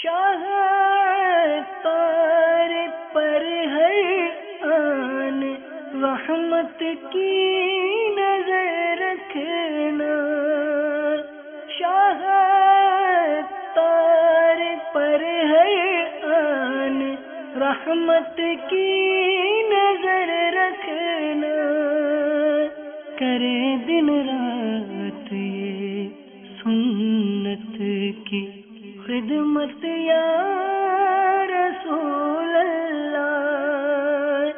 شاہ تار پر ہر آن رحمت کی نظر رکھنا، شاہ تار پر ہر آن رحمت کی نظر رکھنا، کرے دن رات یہ سنت کی خدمت یا رسول اللہ۔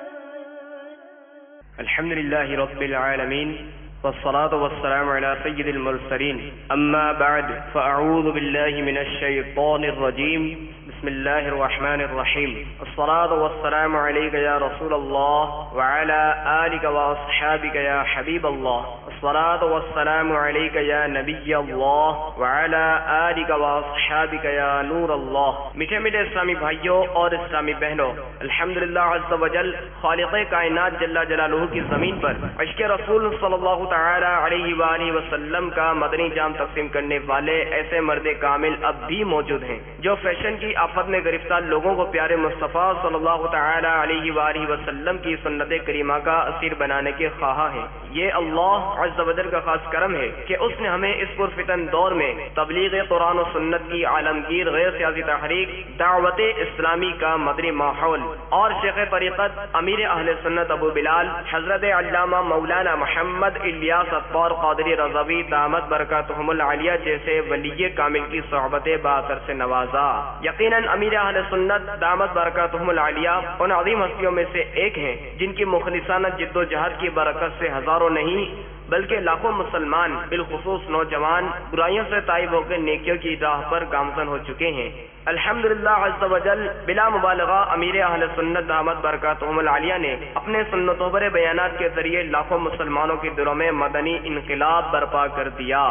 الحمد للہ رب العالمین والصلاة والسلام على سید المرسلین، اما بعد فاعوذ باللہ من الشیطان الرجیم، بسم اللہ الرحمن الرحیم، الصلاة والسلام علیک یا رسول اللہ وعلى آلک واصحابک یا حبیب اللہ، الصلاة والسلام علیک یا نبی اللہ وعلى آلک واصحابک یا نور اللہ۔ میٹھے میٹھے اسلامی بھائیوں اور اسلامی بہنوں، الحمدللہ عز وجل خالق کائنات جل جلالہ کی زمین پر عشق رسول صلی اللہ تعالی علیہ وآلہ وسلم کا مدنی جام تقسیم کرنے والے ایسے مرد کامل اب بھی موجود ہیں جو فیشن کی آفت میں گرفتار لوگوں کو پیارے مصطفیٰ صلی اللہ تعالی علیہ وآلہ وسلم کی سنت کریمہ کا اسیر بنانے کے خواہاں ہیں۔ یہ اللہ عز و جل کا خاص کرم ہے کہ اس نے ہمیں اس پرفتن دور میں تبلیغ قرآن و سنت کی عالمگیر غیر سیاسی تحریک دعوت اسلامی کا مدنی ماحول اور شیخ طریقت امیر اہل سنت ابو بلال حضرت علامہ مولانا محمد الیاس اطہار قادری رضوی دامت برکاتہم العالیہ جیسے ولی کامل کی صحبت باثر سے نوازا۔ یقیناً امیر اہل سنت دامت برکاتہم العالیہ ان عظیم ہستیوں میں سے ایک ہیں جن کی مخلصانہ جد و جہد کی برکت سے ہزاروں نہیں بلکہ لاکھوں مسلمان بالخصوص نوجوان برائیوں سے تائب ہو کے نیکیوں کی راہ پر گامزن ہو چکے ہیں۔ الحمدللہ عز و جل بلا مبالغہ امیر اہل سنت دامت برکاتہم العالیہ نے اپنے سنتوں پر بیانات کے ذریعے لاکھوں مسلمانوں کے دلوں میں مدنی انقلاب برپا کر دیا۔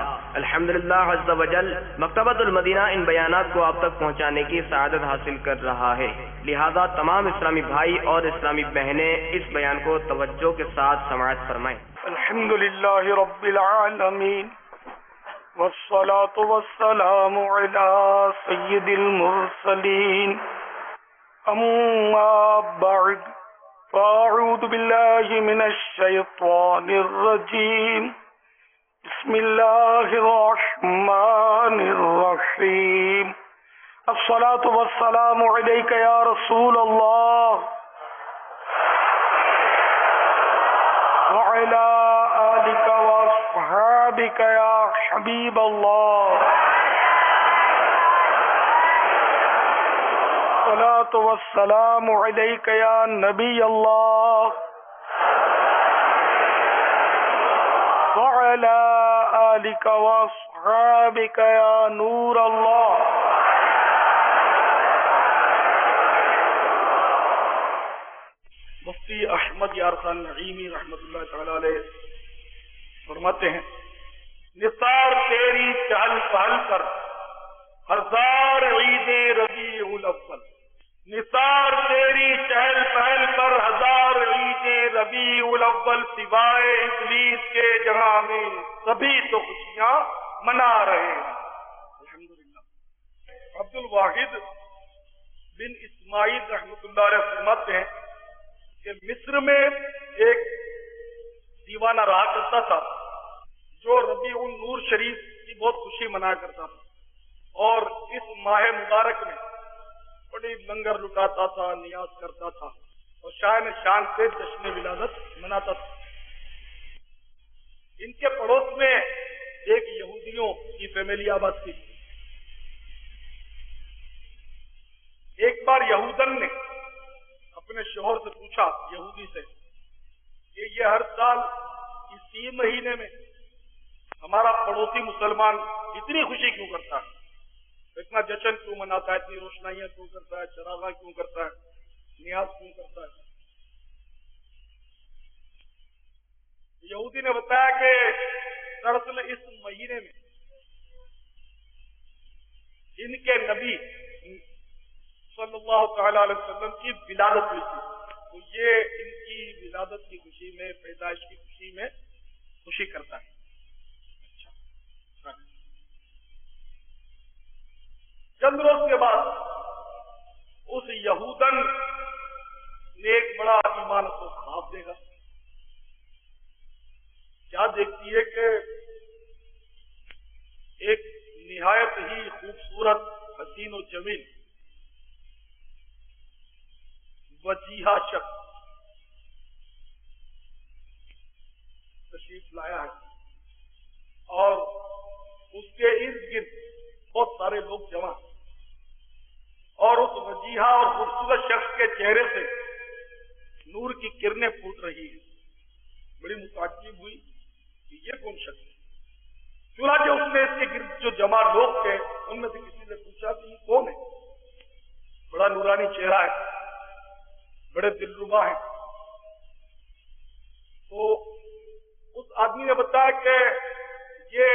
الحمدللہ عز و جل مکتبۃ المدینہ ان بیانات کو آپ تک پہنچانے کی سعادت حاصل کر رہا ہے، لہذا تمام اسلامی بھائی اور اسلامی بہنیں اس بیان کو توجہ کے ساتھ سماعت فرمائیں۔ الحمد للہ رب العالمین والصلاة والسلام على سید المرسلین، اما بعد فاعوذ باللہ من الشیطان الرجیم، بسم اللہ الرحمن الرحیم، الصلاة والسلام علیک یا رسول اللہ وعلى آلك وأصحابك يا حبيب الله، الصلاة والسلام عليك يا نبي الله وعلى آلك وأصحابك يا نور الله۔ مفتی احمد یار خان نعیمی رحمۃ اللہ تعالی علیہ فرماتے ہیں، نثار تیری چہل پہل پر ہزار عید ربیع الاول، نثار تیری چہل پہل پر ہزار عید ربیع الاول، سوائے ابلیس کے جہاں میں سبھی تو خوشیاں منا رہے ہیں۔ الحمدللہ۔ عبد الواحد بن اسماعیل رحمۃ اللہ علیہ فرماتے ہیں کہ مصر میں ایک دیوانہ رہا کرتا تھا جو ربیع النور شریف کی بہت خوشی منایا کرتا تھا، اور اس ماہ مبارک میں بڑی لنگر لٹاتا تھا، نیاز کرتا تھا اور شان سے جشن ولادت مناتا تھا۔ ان کے پڑوس میں ایک یہودیوں کی فیملی آباد تھی۔ ایک بار یہودن نے اپنے شوہر سے پوچھا، یہودی سے، کہ یہ ہر سال اسی مہینے میں ہمارا پڑوسی مسلمان اتنی خوشی کیوں کرتا ہے، اتنا جشن کیوں مناتا ہے، اتنی روشنائیاں کیوں کرتا ہے، چراغاں کیوں کرتا ہے، نیاز کیوں کرتا ہے؟ یہودی نے بتایا کہ دراصل اس مہینے میں ان کے نبی صلی اللہ تعالی علیہ وسلم کی ولادت ہوئی تھی، تو یہ ان کی ولادت کی خوشی میں، پیدائش کی خوشی میں خوشی کرتا ہے۔ چند روز کے بعد اس یہودن نے ایک بڑا ایمان کو خواب دیکھا. کیا دیکھتی ہے کہ ایک نہایت ہی خوبصورت حسین و جمیل وجیحہ شخص تشریف لایا ہے اور اس کے ارد گرد بہت سارے لوگ جمع اور اس وجیحہ اور خوبصورت شخص کے چہرے سے نور کی کرنیں پھوٹ رہی ہیں. بڑی متعجب ہوئی کہ یہ کون شخص ہے. چنانچہ اس نے اس کے گرد جو جمع لوگ تھے ان میں سے کسی نے پوچھا کہ یہ کون ہے. بڑا نورانی چہرہ ہے, بڑے دلربا ہیں. تو اس آدمی نے بتایا کہ یہ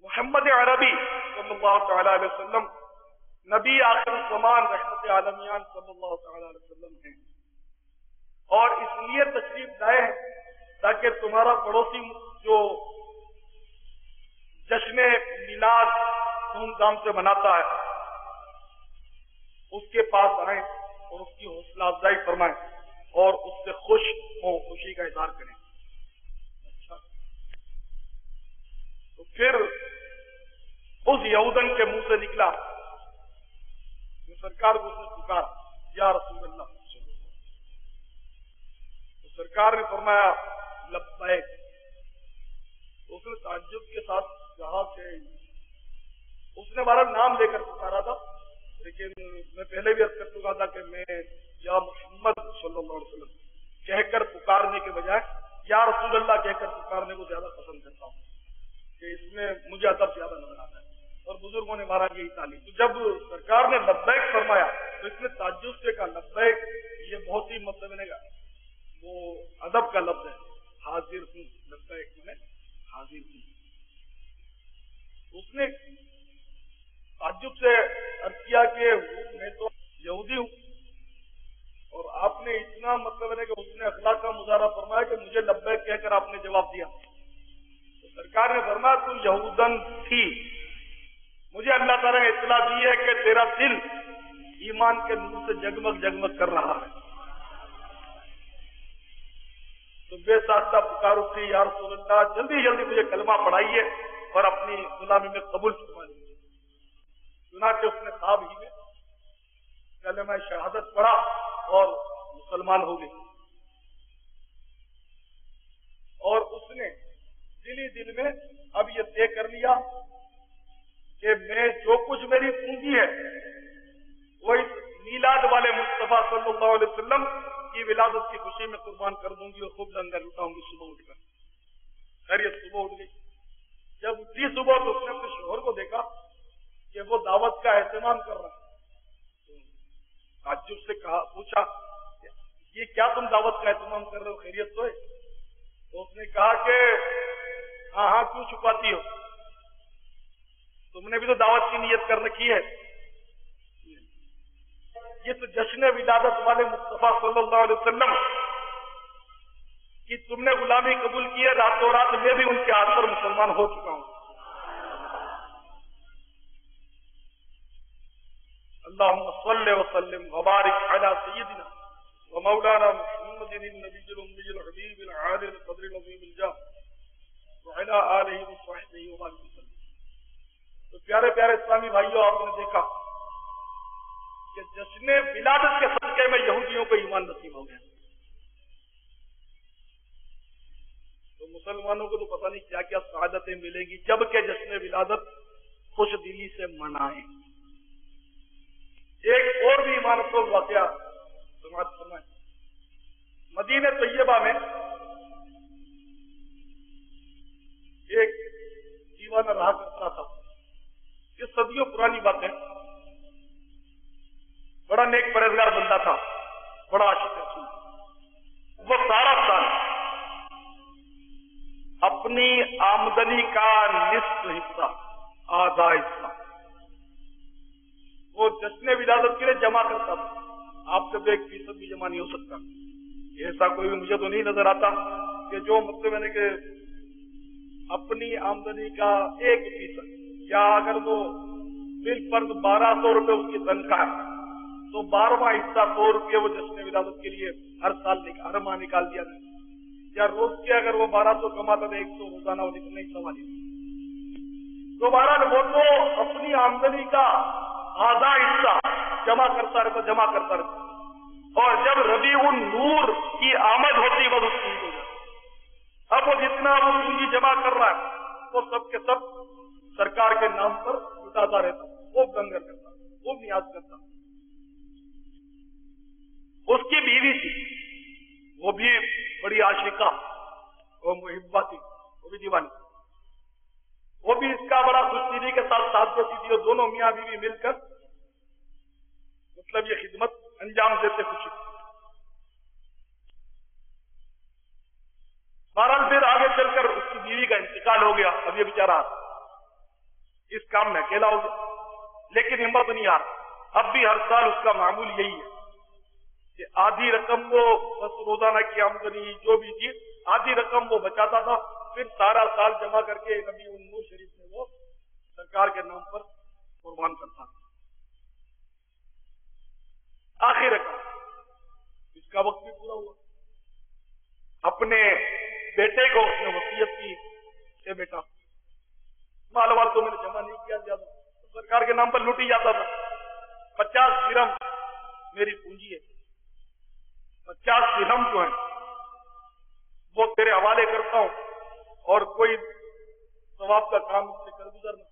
محمد عربی صلی اللہ تعالی علیہ وسلم نبی آخر الزمان رحمت عالمیان صلی اللہ تعالی علیہ وسلم ہیں, اور اس لیے تشریف لائے ہیں تاکہ تمہارا پڑوسی جو جشن میلاد دھوم دھام سے مناتا ہے اس کے پاس آئیں اور اس کی حوصلہ افزائی فرمائیں اور اس سے خوش ہوں, خوشی کا اظہار کریں. اچھا, تو پھر اس یہودن کے منہ سے نکلا سرکار کو اس نے پکارا یا رسول اللہ. تو سرکار نے فرمایا لبیک. تو اس نے تعجب کے ساتھ کہا کہ اس نے ہمارا نام لے کر پکارا تھا, لیکن میں پہلے بھی عرض کر چکا تھا کہ میں یا محمد صلی اللہ علیہ وسلم کہہ کر پکارنے کے بجائے یا رسول اللہ کہہ کر پکارنے کو زیادہ پسند کرتا ہوں کہ اس میں مجھے ادب زیادہ نظر آتا ہے, اور بزرگوں نے ہمارا یہی تعلیم. تو جب سرکار نے لبیک فرمایا تو اس نے تعجب سے کہا لبیک, یہ بہت ہی مطلب نے وہ ادب کا لفظ ہے, حاضر ہوں. لبیک میں حاضر ہوں. اس نے تعجب سے عرض کیا کہ میں تو یہودی ہوں اور آپ نے اتنا مطلب ہے کہ اس نے اخلاق کا مظاہرہ فرمایا کہ مجھے لبیک کہہ کر آپ نے جواب دیا. تو سرکار نے فرمایا تو یہودن تھی, مجھے اللہ تعالیٰ نے اطلاع دی ہے کہ تیرا دل ایمان کے نور سے جگمگ جگمگ کر رہا ہے. تو بے ساختہ پکار اٹھی یا رسول اللہ جلدی جلدی مجھے کلمہ پڑھائیے اور اپنی غلامی میں قبول فرما لیجیے. چنانچہ اس نے خواب ہی میں کلمہ شہادت پڑھا اور مسلمان ہو گئی. اور اس نے دل ہی دل میں اب یہ طے کر لیا کہ میں جو کچھ میری پونجی ہے وہ اس میلاد والے مصطفیٰ صلی اللہ علیہ وسلم کی ولادت کی خوشی میں قربان کر دوں گی اور خوب لنگر لٹاؤں گی صبح اٹھ کر. خیریت صبح اٹھ گئی. جب اٹھی صبح تو اس نے اپنے شوہر کو دیکھا کہ وہ دعوت کا اہتمام کر رہا ہے. تعجب سے پوچھا یہ کیا تم دعوت کا اہتمام کر رہے ہو, خیریت تو ہے؟ تو اس نے کہا کہ ہاں ہاں کیوں چھپاتی ہو, تم نے بھی تو دعوت کی نیت کر رکھی ہے. جس جشن ولادت والے مصطفیٰ صلی اللہ علیہ وسلم کی تم نے غلامی قبول کی ہے, راتوں رات میں بھی ان کے ہاتھ پر مسلمان ہو چکا ہوں. اللہم صلی وسلم وبارک علی سیدنا ومولانا محمد النبی الأمی الحبیب العالی القدر العظیم الجاہ وعلی آلہ وصحبہ وبارک وسلم. تو پیارے پیارے اسلامی بھائیوں, آپ نے دیکھا کہ جشن ولادت کے صدقے میں یہودیوں کو ایمان نصیب ہو گیا. تو مسلمانوں کو تو پتہ نہیں کیا کیا سعادتیں ملیں گی جب کہ جشن ولادت خوش دلی سے منائیں. ایک اور بھی ایمان افروز واقعہ سماعت فرمائیں. مدینہ طیبہ میں ایک دیوانہ رہا کرتا تھا. یہ صدیوں پرانی بات ہے. بڑا نیک پرہیزگار بندہ تھا, بڑا عاشق رسول. وہ سارا سال اپنی آمدنی کا نصف حصہ, آدھا حصہ وہ جشن ولادت کے لیے جمع کرتا تھا. آپ سے 1% بھی جمع نہیں ہو سکتا. ایسا کوئی بھی مجھے تو نہیں نظر آتا کہ جو مطلب ہے کہ اپنی آمدنی کا 1% یا اگر وہ بالفرض 1200 روپے اس کی تنخواہ ہے تو 12واں حصہ 100 روپے وہ جشن ولادت کے لیے ہر ماہ نکال دیا جائے، یا روز کے اگر وہ 1200 کماتا تھا 100 روزانہ وہ نکلنے ہی سوال ہے۔ تو بہرحال وہ تو اپنی آمدنی کا آدھا حصہ جمع کرتا رہتا، اور جب ربیع النور کی آمد ہوتی بس اس کی ہو جاتی۔ اب وہ جتنا وہ پونجی جمع کر رہا ہے وہ سب کے سب سرکار کے نام پر لٹاتا رہتا، خوب لنگر کرتا، خوب نیاز کرتا۔ اس کی بیوی تھی، وہ بھی بڑی عاشقہ، وہ محبہ تھی، وہ بھی دیوانی، وہ بھی اس کا بڑا خوش دلی کے ساتھ ساتھ دیتی تھی، اور دونوں میاں بیوی مل کر مطلب یہ خدمت انجام دیتے خوشی۔ بہرحال پھر آگے چل کر اس کی بیوی کا انتقال ہو گیا، اب یہ بیچارہ اس کام میں اکیلا ہو گیا، لیکن ہمت نہیں آ رہا۔ اب بھی ہر سال اس کا معمول یہی ہے کہ آدھی رقم وہ بس روزانہ کی آمدنی جو بھی تھی آدھی رقم وہ بچاتا تھا، پھر سارا سال جمع کر کے ربیع النور شریف میں وہ سرکار کے نام پر قربان کرتا تھا۔ آخر اس کا وقت بھی پورا ہوا، اپنے بیٹے کو اس نے وصیت کی کہ بیٹا مال وال تو میں نے جمع نہیں کیا زیادہ، سرکار کے نام پر لوٹی جاتا تھا، 50 درہم میری پونجی ہے، 50 درہم جو ہیں وہ تیرے حوالے کرتا ہوں، اور کوئی ثواب کا کام اس سے کر گزرنا۔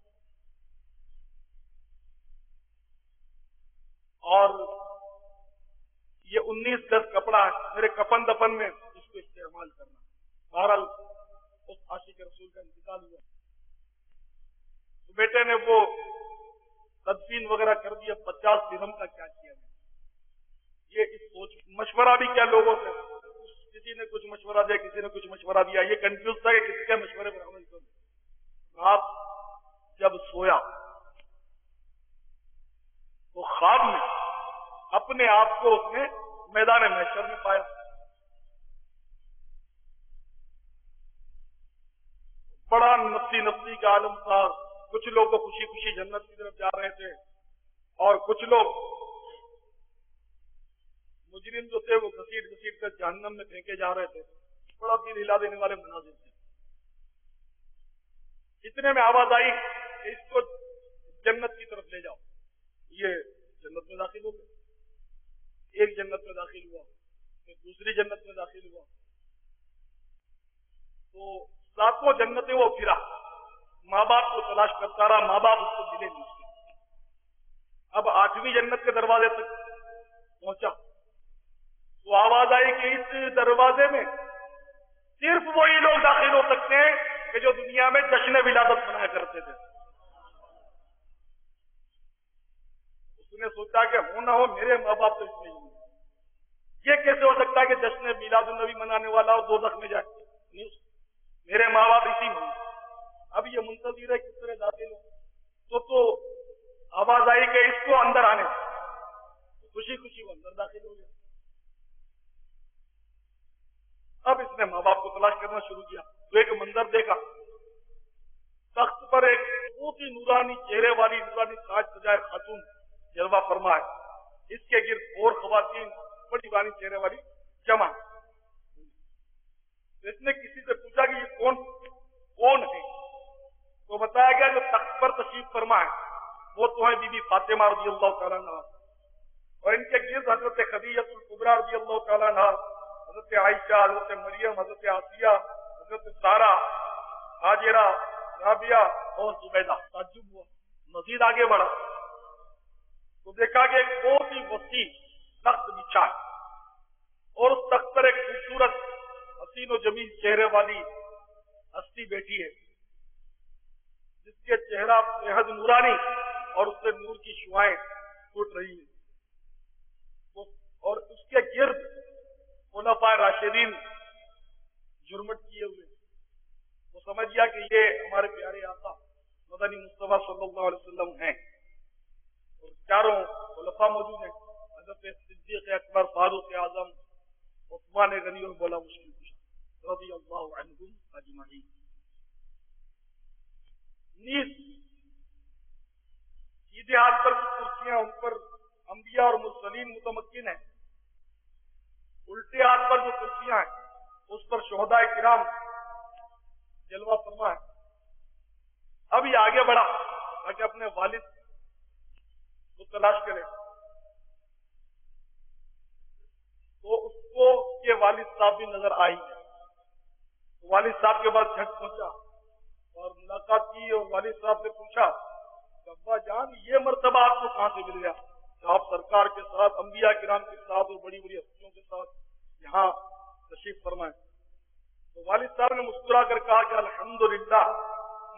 اور یہ 19 گز کپڑا ہے، میرے کفن دفن میں اس کو استعمال کرنا۔ بہرحال اس عاشق رسول کا انتقال ہوا، تو بیٹے نے وہ تدفین وغیرہ کر دیا، 50 درہم کا کیا کیا ہے؟ یہ اس سوچ مشورہ بھی کیا لوگوں سے، کسی نے کچھ مشورہ دیا، کسی نے کچھ مشورہ دیا، یہ کنفیوز تھا کہ کس کے مشورے پر عمل کروں۔ رات جب سویا تو خواب میں اپنے آپ کو اس نے میدان محشر میں پایا، بڑا نفسی کا عالم تھا، کچھ لوگ تو خوشی خوشی جنت کی طرف جا رہے تھے، اور کچھ لوگ مجرم جو تھے وہ گھسیٹ کر جہنم میں پھینکے جا رہے تھے۔ بڑا دل ہلا دینے والے مناظر تھے۔ اتنے میں آواز آئی کہ اس کو جنت کی طرف لے جاؤ، یہ جنت میں داخل ہو گئے، ایک جنت میں داخل ہوا، پھر دوسری جنت میں داخل ہوا، تو 7 جنتیں وہ پھرا، ماں باپ کو تلاش کرتا رہا، ماں باپ اس کو ملے نہیں۔ اب 8ویں جنت کے دروازے تک پہنچا تو آواز آئی کہ اس دروازے میں صرف وہی لوگ داخل ہو سکتے ہیں کہ جو دنیا میں جشن ولادت منایا کرتے تھے۔ اس نے سوچا کہ ہو نہ ہو میرے ماں باپ تو اس میں ہی ہوں، یہ کیسے ہو سکتا ہے کہ جشن میلاد النبی منانے والا اور دوزخ میں جائے؟ نہیں، میرے ماں باپ اسی میں ہوں۔ اب یہ منتظر ہے کس طرح داخل ہو، تو آواز آئی کہ اس کو اندر آنے، خوشی خوشی وہ اندر داخل ہو گیا۔ اب اس نے ماں باپ کو تلاش کرنا شروع کیا تو ایک منظر دیکھا، تخت پر ایک بہت ہی نورانی چہرے والی، نورانی تاج سجائے خاتون جلوہ فرما ہے، اس کے گرد اور خواتین بڑی نورانی چہرے والی جمع۔ اس نے کسی سے پوچھا کہ یہ کون ہے؟ تو بتایا گیا جو تخت پر تشریف فرما ہے وہ تو ہے بی بی فاطمہ رضی اللہ تعالیٰ عنہ، اور ان کے گرد حضرت خدیجہ الکبریٰ رضی اللہ تعالیٰ عنہ، حضرت عائشہ، حضرت مریم، حضرت عافیہ، حضرت سارہ، ہاجرہ، رابعہ اور زبیدہ۔ تعجب ہوا، مزید آگے بڑھا تو دیکھا کہ ایک بہت ہی وسیع تخت بچھا ہے، اور اس تخت پر ایک خوبصورت حسین و جمیل چہرے والی ہستی بیٹھی ہے، جس کے چہرہ بےحد نورانی اور اس سے نور کی شعائیں ٹوٹ رہی ہیں، اور اس کے گرد خلفائے راشدین جرمٹ کیے ہوئے۔ وہ سمجھ گیا کہ یہ ہمارے پیارے آقا مدنی مصطفیٰ صلی اللہ علیہ وسلم ہیں، اور چاروں خلفاء موجود ہیں، حضرت صدیق اکبر، فاروق اعظم، عثمان غنی اور مولا مشکل کشا رضی اللہ عنہم اجمعین۔ نیز سیدھے ہاتھ پر جو کرسیاں ان پر انبیاء اور مرسلین متمکن ہیں، الٹے ہاتھ پر جو کرسیاں ہیں اس پر شہداء کرام جلوہ فرما ہے۔ اب یہ آگے بڑھا تاکہ اپنے والد کو تلاش کرے، تو اس کو کے والد صاحب بھی نظر آئی ہے۔ والد صاحب کے پاس جھٹ پہنچا اور ملاقات کی، اور والد صاحب نے پوچھا کہ ابا جان یہ مرتبہ آپ کو کہاں سے مل گیا کہ آپ سرکار کے ساتھ، انبیاء کرام کے ساتھ اور بڑی بڑی ہستیوں کے ساتھ یہاں تشریف فرمائیں؟ تو والد صاحب نے مسکرا کر کہا کہ الحمدللہ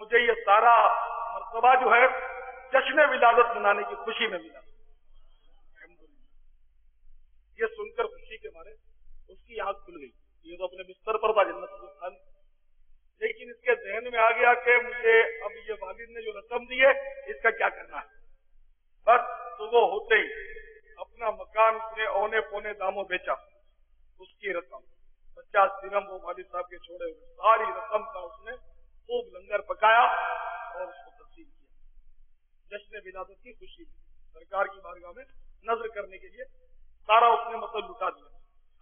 مجھے یہ سارا مرتبہ جو ہے جشن ولادت منانے کی خوشی میں ملا۔ الحمدللہ، یہ سن کر خوشی کے مارے اس کی آنکھ کھل گئی۔ یہ تو اپنے بستر پر تھا جنت میں تھا، لیکن اس کے ذہن میں آ گیا کہ مجھے اب یہ والد نے جو رقم دی ہے اس کا کیا کرنا ہے۔ بس صبح ہوتے ہی اپنا مکان اپنے اونے پونے داموں بیچا، اس کی رقم 50 درہم وہ والد صاحب کے چھوڑے ہوئے، ساری رقم کا اس نے خوب لنگر پکایا اور اس کو تقسیم کیا۔ جشن ولادت کی خوشی میں سرکار کی بارگاہ میں نظر کرنے کے لیے سارا اس نے مطلب لٹا دیا۔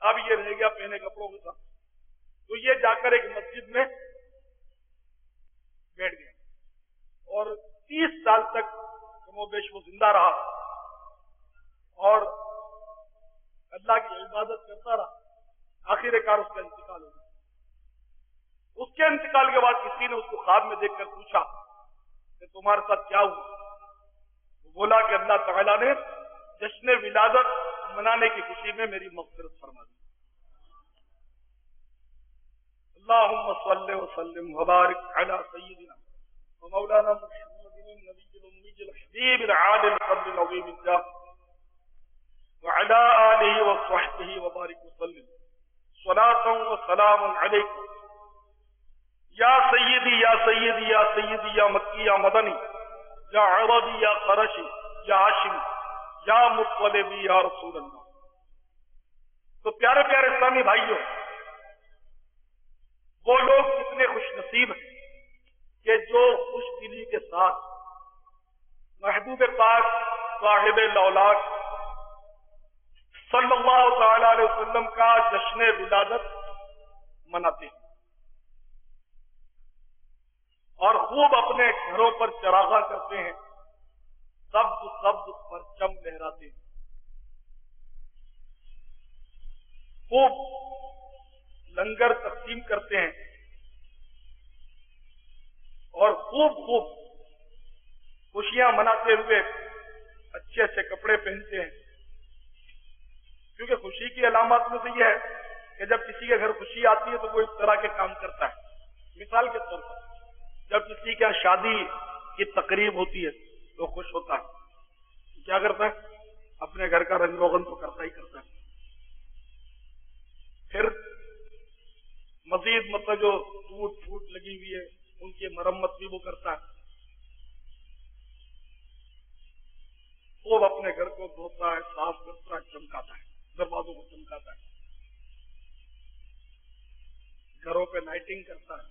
اب یہ رہ گیا پہنے کپڑوں کے ساتھ، تو یہ جا کر ایک مسجد میں بیٹھ گیا اور 30 سال تک کم و بیش وہ زندہ رہا اور اللہ کی عبادت کرتا رہا۔ آخر کار اس کا انتقال ہو گیا۔ اس کے انتقال کے بعد کسی نے اس کو خواب میں دیکھ کر پوچھا کہ تمہارے ساتھ کیا ہوا؟ وہ بولا کہ اللہ تعالیٰ نے جشن ولادت منانے کی خوشی میں میری مغفرت فرما دی۔ اللہم صلی وسلم وبارک علی سیدنا ومولانا محمد النبی الأمی الحبیب العالی القدر العظیم الجاہ وعلی آلہ وصحبہ وبارک وسلم صلاۃ وسلام علیکم یا سیدی یا سیدی یا سیدی یا مکی یا مدنی یا عربی یا قرشی یا ہاشمی یا مطلبی یا رسول اللہ۔ تو پیارے پیارے اسلامی بھائیوں، وہ لوگ کتنے خوش نصیب ہیں کہ جو خوش دلی کے ساتھ محبوب پاک صاحب لولاک صلی اللہ تعالی علیہ وسلم کا جشن ولادت مناتے ہیں اور خوب اپنے گھروں پر چراغاں کرتے ہیں، سبز سبز پرچم لہراتے ہیں، خوب لنگر تقسیم کرتے ہیں اور خوب خوشیاں مناتے ہوئے اچھے اچھے کپڑے پہنتے ہیں، کیونکہ خوشی کی علامات میں سے یہ ہے کہ جب کسی کے گھر خوشی آتی ہے تو وہ اس طرح کے کام کرتا ہے۔ مثال کے طور پر جب کسی کے یہاں شادی کی تقریب ہوتی ہے تو خوش ہوتا ہے، کیا کرتا ہے؟ اپنے گھر کا رنگ روغن تو کرتا ہی کرتا ہے، پھر مزید مطلب جو ٹوٹ پھوٹ لگی ہوئی ہے ان کی مرمت بھی وہ کرتا ہے، خوب اپنے گھر کو دھوتا ہے، صاف کرتا ہے، چمکاتا ہے، دروازوں کو چمکاتا ہے، گھروں پہ لائٹنگ کرتا ہے،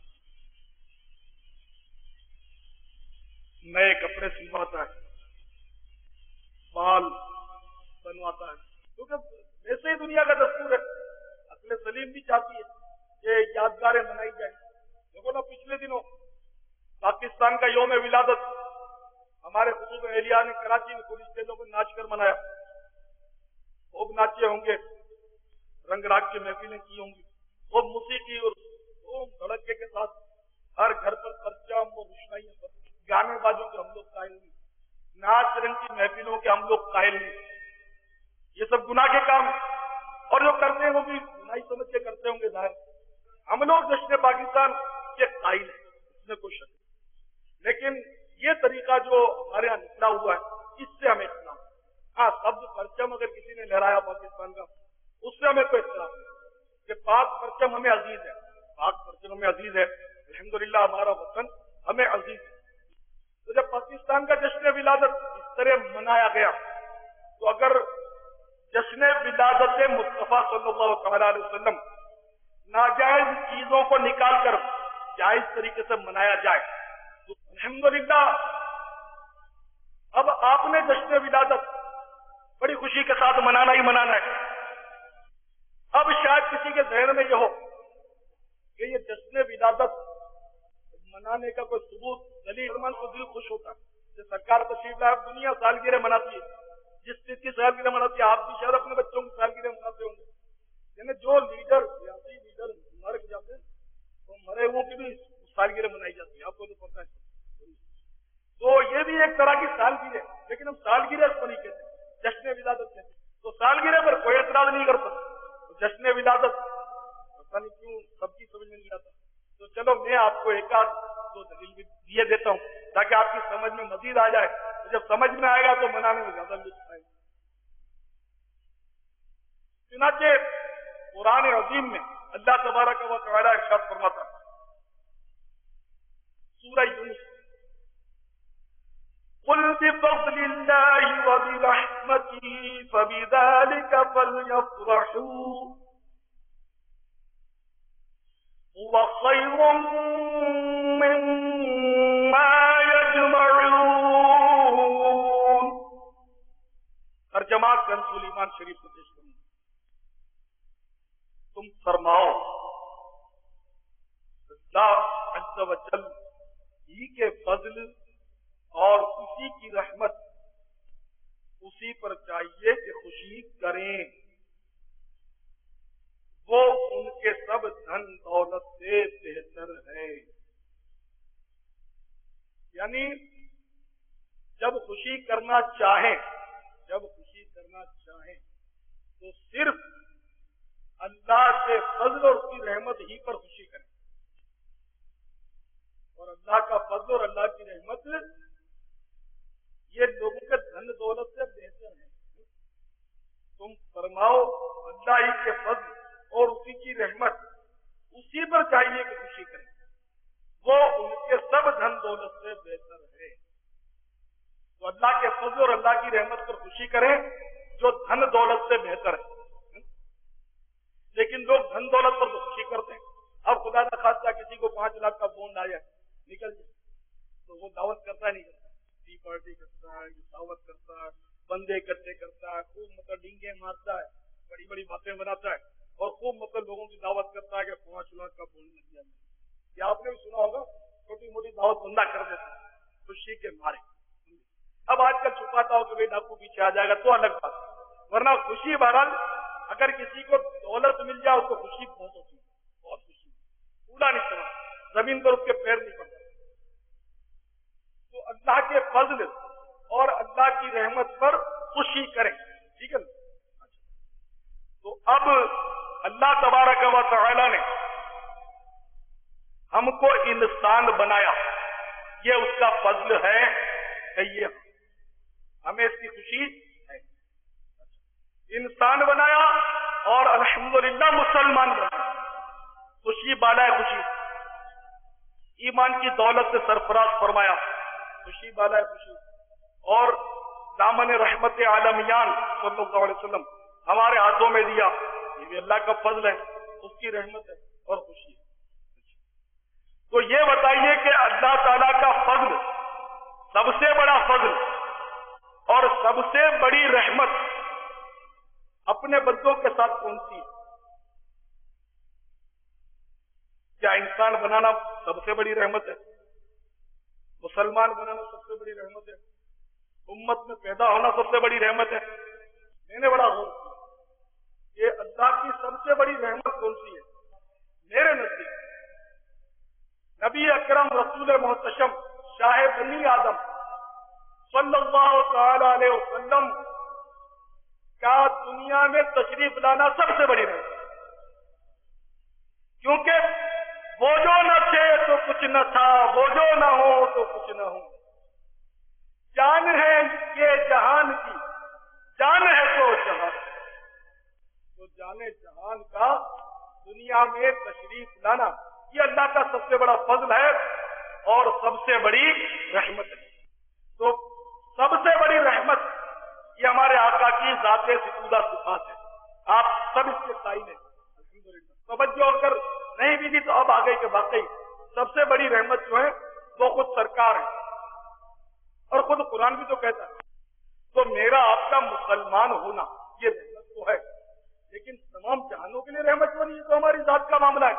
نئے کپڑے سلواتا ہے، بال بنواتا ہے، کیونکہ ویسے ہی دنیا کا دستور ہے۔ عقل سلیم بھی چاہتی ہے کہ یادگاریں منائی جائیں۔ دیکھو نا، پچھلے دنوں پاکستان کا یوم ولادت ہمارے خطوط اہلیہ نے کراچی میں پولیس اسٹیشن پر ناچ کر منایا، خوب ناچے ہوں گے، رنگ راگ کی محفلیں کی ہوں گی، خوب موسیقی اور خوب دھڑکے کے ساتھ ہر گھر پر پرچم و روشنائیوں پر گانے بازوں کے ہم لوگ قائل نہیں، ناچ رنگ کی محفلوں کے ہم لوگ قائل نہیں۔ یہ سب گناہ کے کام اور جو کرتے ہیں وہ بھی گناہی سمجھ کے کرتے ہوں گے ظاہر۔ ہم لوگ جشن پاکستان کے قائل ہیں، اس میں کوئی شک نہیں، لیکن یہ طریقہ جو ہمارے یہاں نکلا ہوا ہے اس سے ہمیں اختلاف ہے۔ ہاں، سبز پرچم اگر کسی نے لہرایا پاکستان کا اس سے ہمیں کوئی اختلاف نہیں کہ پاک پرچم ہمیں عزیز ہے، پاک پرچم ہمیں عزیز ہے، الحمدللہ ہمارا وطن ہمیں عزیز ہے۔ تو جب پاکستان کا جشن ولادت اس طرح منایا گیا تو اگر جشن ولادت مصطفیٰ صلی اللہ تعالی علیہ وسلم ناجائز چیزوں کو نکال کر جائز طریقے سے منایا جائے تو الحمدللہ اب آپ نے جشن ولادت بڑی خوشی کے ساتھ منانا ہی منانا ہے. اب شاید کسی کے ذہن میں یہ ہو کہ یہ جشن ولادت منانے کا کوئی ثبوت دلیل من کو دل خوش ہوتا ہے کہ سرکار تشریف لائے. دنیا سالگرہ مناتی ہے, جس چیز کی سالگرہ مناتی ہے آپ بھی شاید اپنے بچوں کی سالگرہ مناتے ہوں گے. یعنی جو لیڈر سیاسی لیڈر مر جاتے ہیں تو مرے ہوئے کی بھی سالگرہ منائی جاتی ہے, آپ کو تو پتہ ہے. تو یہ بھی ایک طرح کی سالگرہ, لیکن ہم سالگرہ اس کو نہیں کہتے, جشن ولادت کہتے. تو سالگرہ پر کوئی اعتراض نہیں کرتا, جشن ولادت پتہ نہیں کیوں سب کی سمجھ میں نہیں آتا. تو چلو میں آپ کو ایک آدھ دو دلیل بھی دیے دیتا ہوں تاکہ آپ کی سمجھ میں مزید آ جائے. جب سمجھ میں آئے گا تو منانے میں زیادہ لطف آئے گا. چنانچہ قرآن عظیم میں اللہ تبارک و تعالی ارشاد فرماتا ہے سورہ یونس, قل بفضل اللہ وبرحمتہ فبذلک فلیفرحوا هو خیر مما یجمعون. ترجمہ کنز ایمان شریف سے پیش کروں. تم فرماؤ اللہ عز و جل ہی کے فضل اور اسی کی رحمت اسی پر چاہیے کہ خوشی کریں. وہ ان کے سب دھن دولت سے بہتر ہے. یعنی جب خوشی کرنا چاہیں تو صرف اللہ کے فضل اور اس کی رحمت ہی پر خوشی کریں. اور اللہ کا فضل اور اللہ کی رحمت یہ لوگوں کے دھن دولت سے بہتر ہے. تم فرماؤ اللہ ہی کے فضل اور اسی کی رحمت اسی پر چاہیے کہ خوشی کریں. وہ ان کے سب دھن دولت سے بہتر ہے. تو اللہ کے فضل اور اللہ کی رحمت پر خوشی کریں جو دھن دولت سے بہتر ہے. لیکن لوگ دھن دولت پر تو خوشی کرتے ہیں. اب خدا نہ خواستہ کسی کو 5 لاکھ کا بونڈ آیا نکل جائے تو وہ دعوت کرتا نہیں کرتا, ٹی پارٹی کرتا ہے, دعوت کرتا ہے, بندے اکٹھے کرتا ہے, خوب مطلب ڈینگے مارتا ہے, بڑی بڑی باتیں بناتا ہے اور خوب مطلب لوگوں کی دعوت کرتا ہے کہ 5 لاکھ کا بونڈ لگ جائے. یہ آپ نے بھی سنا ہوگا, چھوٹی موٹی دعوت بندہ کر دیتا ہے خوشی کے مارے. اب آج کل چھپاتا ہو کہ بھائی ڈاکو پیچھے آ جائے گا تو الگ بات, ورنہ خوشی بہرحال اگر کسی کو دولت مل جائے اس کو خوشی بہت ہوتی ہے, بہت خوشی, پورا نہیں چلا, زمین پر اس کے پیر نہیں پڑتا. تو اللہ کے فضل اور اللہ کی رحمت پر خوشی کریں. ٹھیک ہے نا. تو اب اللہ تبارک و تعالی نے ہم کو انسان بنایا, یہ اس کا فضل ہے کہ یہ ہمیں اس کی خوشی ہے. انسان بنایا اور الحمدللہ مسلمان بنایا, خوشی بالا ہے خوشی. ایمان کی دولت سے سرفراز فرمایا, خوشی بالا ہے خوشی. اور دامن رحمت عالمیان صلی اللہ علیہ وسلم ہمارے ہاتھوں میں دیا, یہ بھی اللہ کا فضل ہے, اس کی رحمت ہے اور خوشی ہے. تو یہ بتائیے کہ اللہ تعالی کا فضل, سب سے بڑا فضل اور سب سے بڑی رحمت اپنے بندوں کے ساتھ کون سی ہے؟ کیا انسان بنانا سب سے بڑی رحمت ہے؟ مسلمان بنانا سب سے بڑی رحمت ہے؟ امت میں پیدا ہونا سب سے بڑی رحمت ہے؟ میں نے بڑا غور کیا یہ اللہ کی سب سے بڑی رحمت کون سی ہے؟ میرے نزدیک نبی اکرم رسول محتشم شاہ بنی آدم صلی اللہ تعالی علیہ وسلم کا دنیا میں تشریف لانا سب سے بڑی رحمت ہے. کیونکہ وہ جو نہ تھے تو کچھ نہ تھا, وہ جو نہ ہو تو کچھ نہ ہو. جان ہے یہ جہان کی, جان ہے تو جہان, تو جانے جہان کا دنیا میں تشریف لانا یہ اللہ کا سب سے بڑا فضل ہے اور سب سے بڑی رحمت ہے. تو سب سے بڑی رحمت یہ ہمارے آقا کی ذات ستودہ صفات ہے. آپ سب اس کے قائل ہیں الحمدللہ. توجہ اگر نہیں بھی تھی تو اب آگے کے واقعی سب سے بڑی رحمت جو ہے وہ خود سرکار ہے. اور خود قرآن بھی تو کہتا ہے. تو میرا آپ کا مسلمان ہونا یہ رحمت تو ہے، لیکن تمام جہانوں کے لیے رحمت تو نہیں. یہ تو ہماری ذات کا معاملہ ہے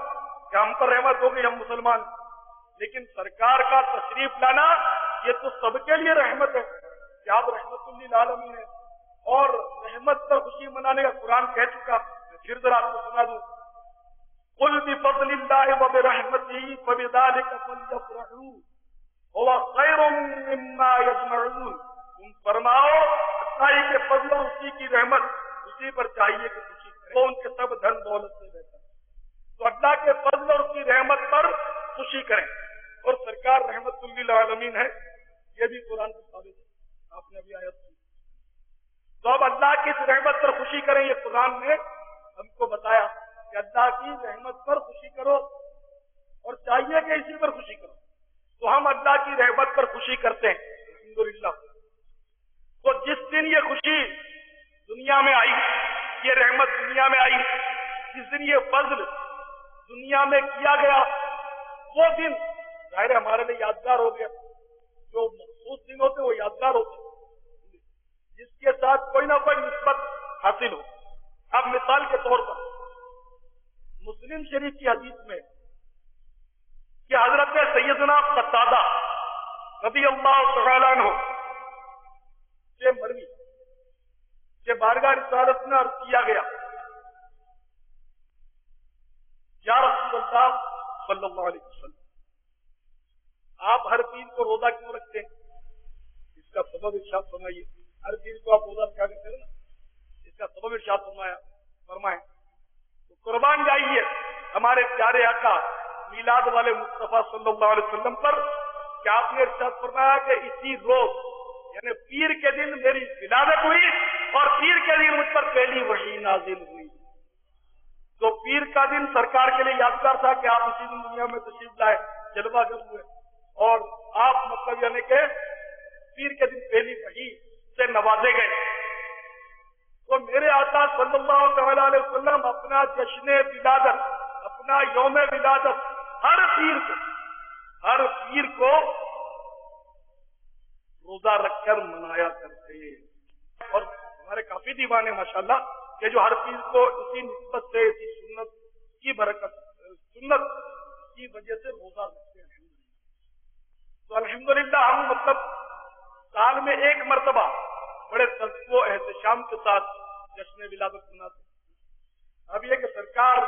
کہ ہم پر رحمت ہو گئی، ہم مسلمان. لیکن سرکار کا تشریف لانا یہ تو سب کے لیے رحمت ہے کہ آپ رحمت للعالمین ہیں. اور رحمت پر خوشی منانے کا قرآن کہہ چکا. میں پھر ذرا آپ کو سنا دوں. قل بفضل اللہ وبرحمتہ فبذلک فلیفرحوا هو خیر مما یجمعون. تم فرماؤ اللہ کے فضل اور اسی کی رحمت اسی پر چاہیے کہ خوشی کرے، وہ ان کے سب دھن دولت سے بہتر. تو اللہ کے فضل اور اس کی رحمت پر خوشی کریں. اور سرکار رحمت للعالمین ہے، یہ بھی قرآن سے ثابت ہے. آپ نے ابھی آیت کی. تو اب اللہ کی اس رحمت پر خوشی کریں. یہ قرآن نے ہم کو بتایا کہ اللہ کی رحمت پر خوشی کرو اور چاہیے کہ اسی پر خوشی کرو. تو ہم اللہ کی رحمت پر خوشی کرتے ہیں الحمدللہ. تو جس دن یہ خوشی دنیا میں آئی، یہ رحمت دنیا میں آئی، جس دن یہ فضل دنیا میں کیا گیا، وہ دن ظاہر ہمارے لیے یادگار ہو گیا. جو مخصوص دن ہوتے وہ یادگار ہوتے جس کے ساتھ کوئی نہ کوئی نسبت حاصل ہو. اب مثال کے طور پر مسلم شریف کی حدیث میں کہ حضرت سیدنا قتادہ رضی اللہ تعالیٰ عنہ سے مروی کہ بارگاہ رسالت میں عرض کیا گیا، یا رسول اللہ صلی اللہ علیہ وسلم، آپ ہر پیر کو روزہ کیوں رکھتے ہیں؟ اس کا سبب ارشاد فرمائیے. ہر پیر کو آپ روزہ رکھا کرتے ہیں نا، اس کا سبب ارشاد فرمائیں. تو قربان جائیے ہمارے پیارے آقا میلاد والے مصطفیٰ صلی اللہ علیہ وسلم پر کہ آپ نے ارشاد فرمایا کہ اسی روز یعنی پیر کے دن میری ولادت ہوئی اور پیر کے دن مجھ پر پہلی وحی نازل ہوئی. تو پیر کا دن سرکار کے لیے یادگار تھا کہ آپ اسی دن دنیا میں تشریف لائے، جلوہ گر ہوئے، اور آپ مطلب یعنی کہ پیر کے دن پہلی وحی سے نوازے گئے. تو میرے آقا صلی اللہ تعالی علیہ وسلم اپنا جشن ولادت، اپنا یوم ولادت ہر پیر کو روزہ رکھ کر منایا کرتے. اور ہمارے کافی دیوانے ماشاءاللہ کہ جو ہر پیر کو اسی نسبت سے، اسی سنت کی برکت، سنت کی وجہ سے روزہ رکھتے ہیں. تو الحمدللہ ہم مطلب سال میں ایک مرتبہ بڑے تذکر و احتشام کے ساتھ جشن ولادت مناتے ہیں. اب یہ کہ سرکار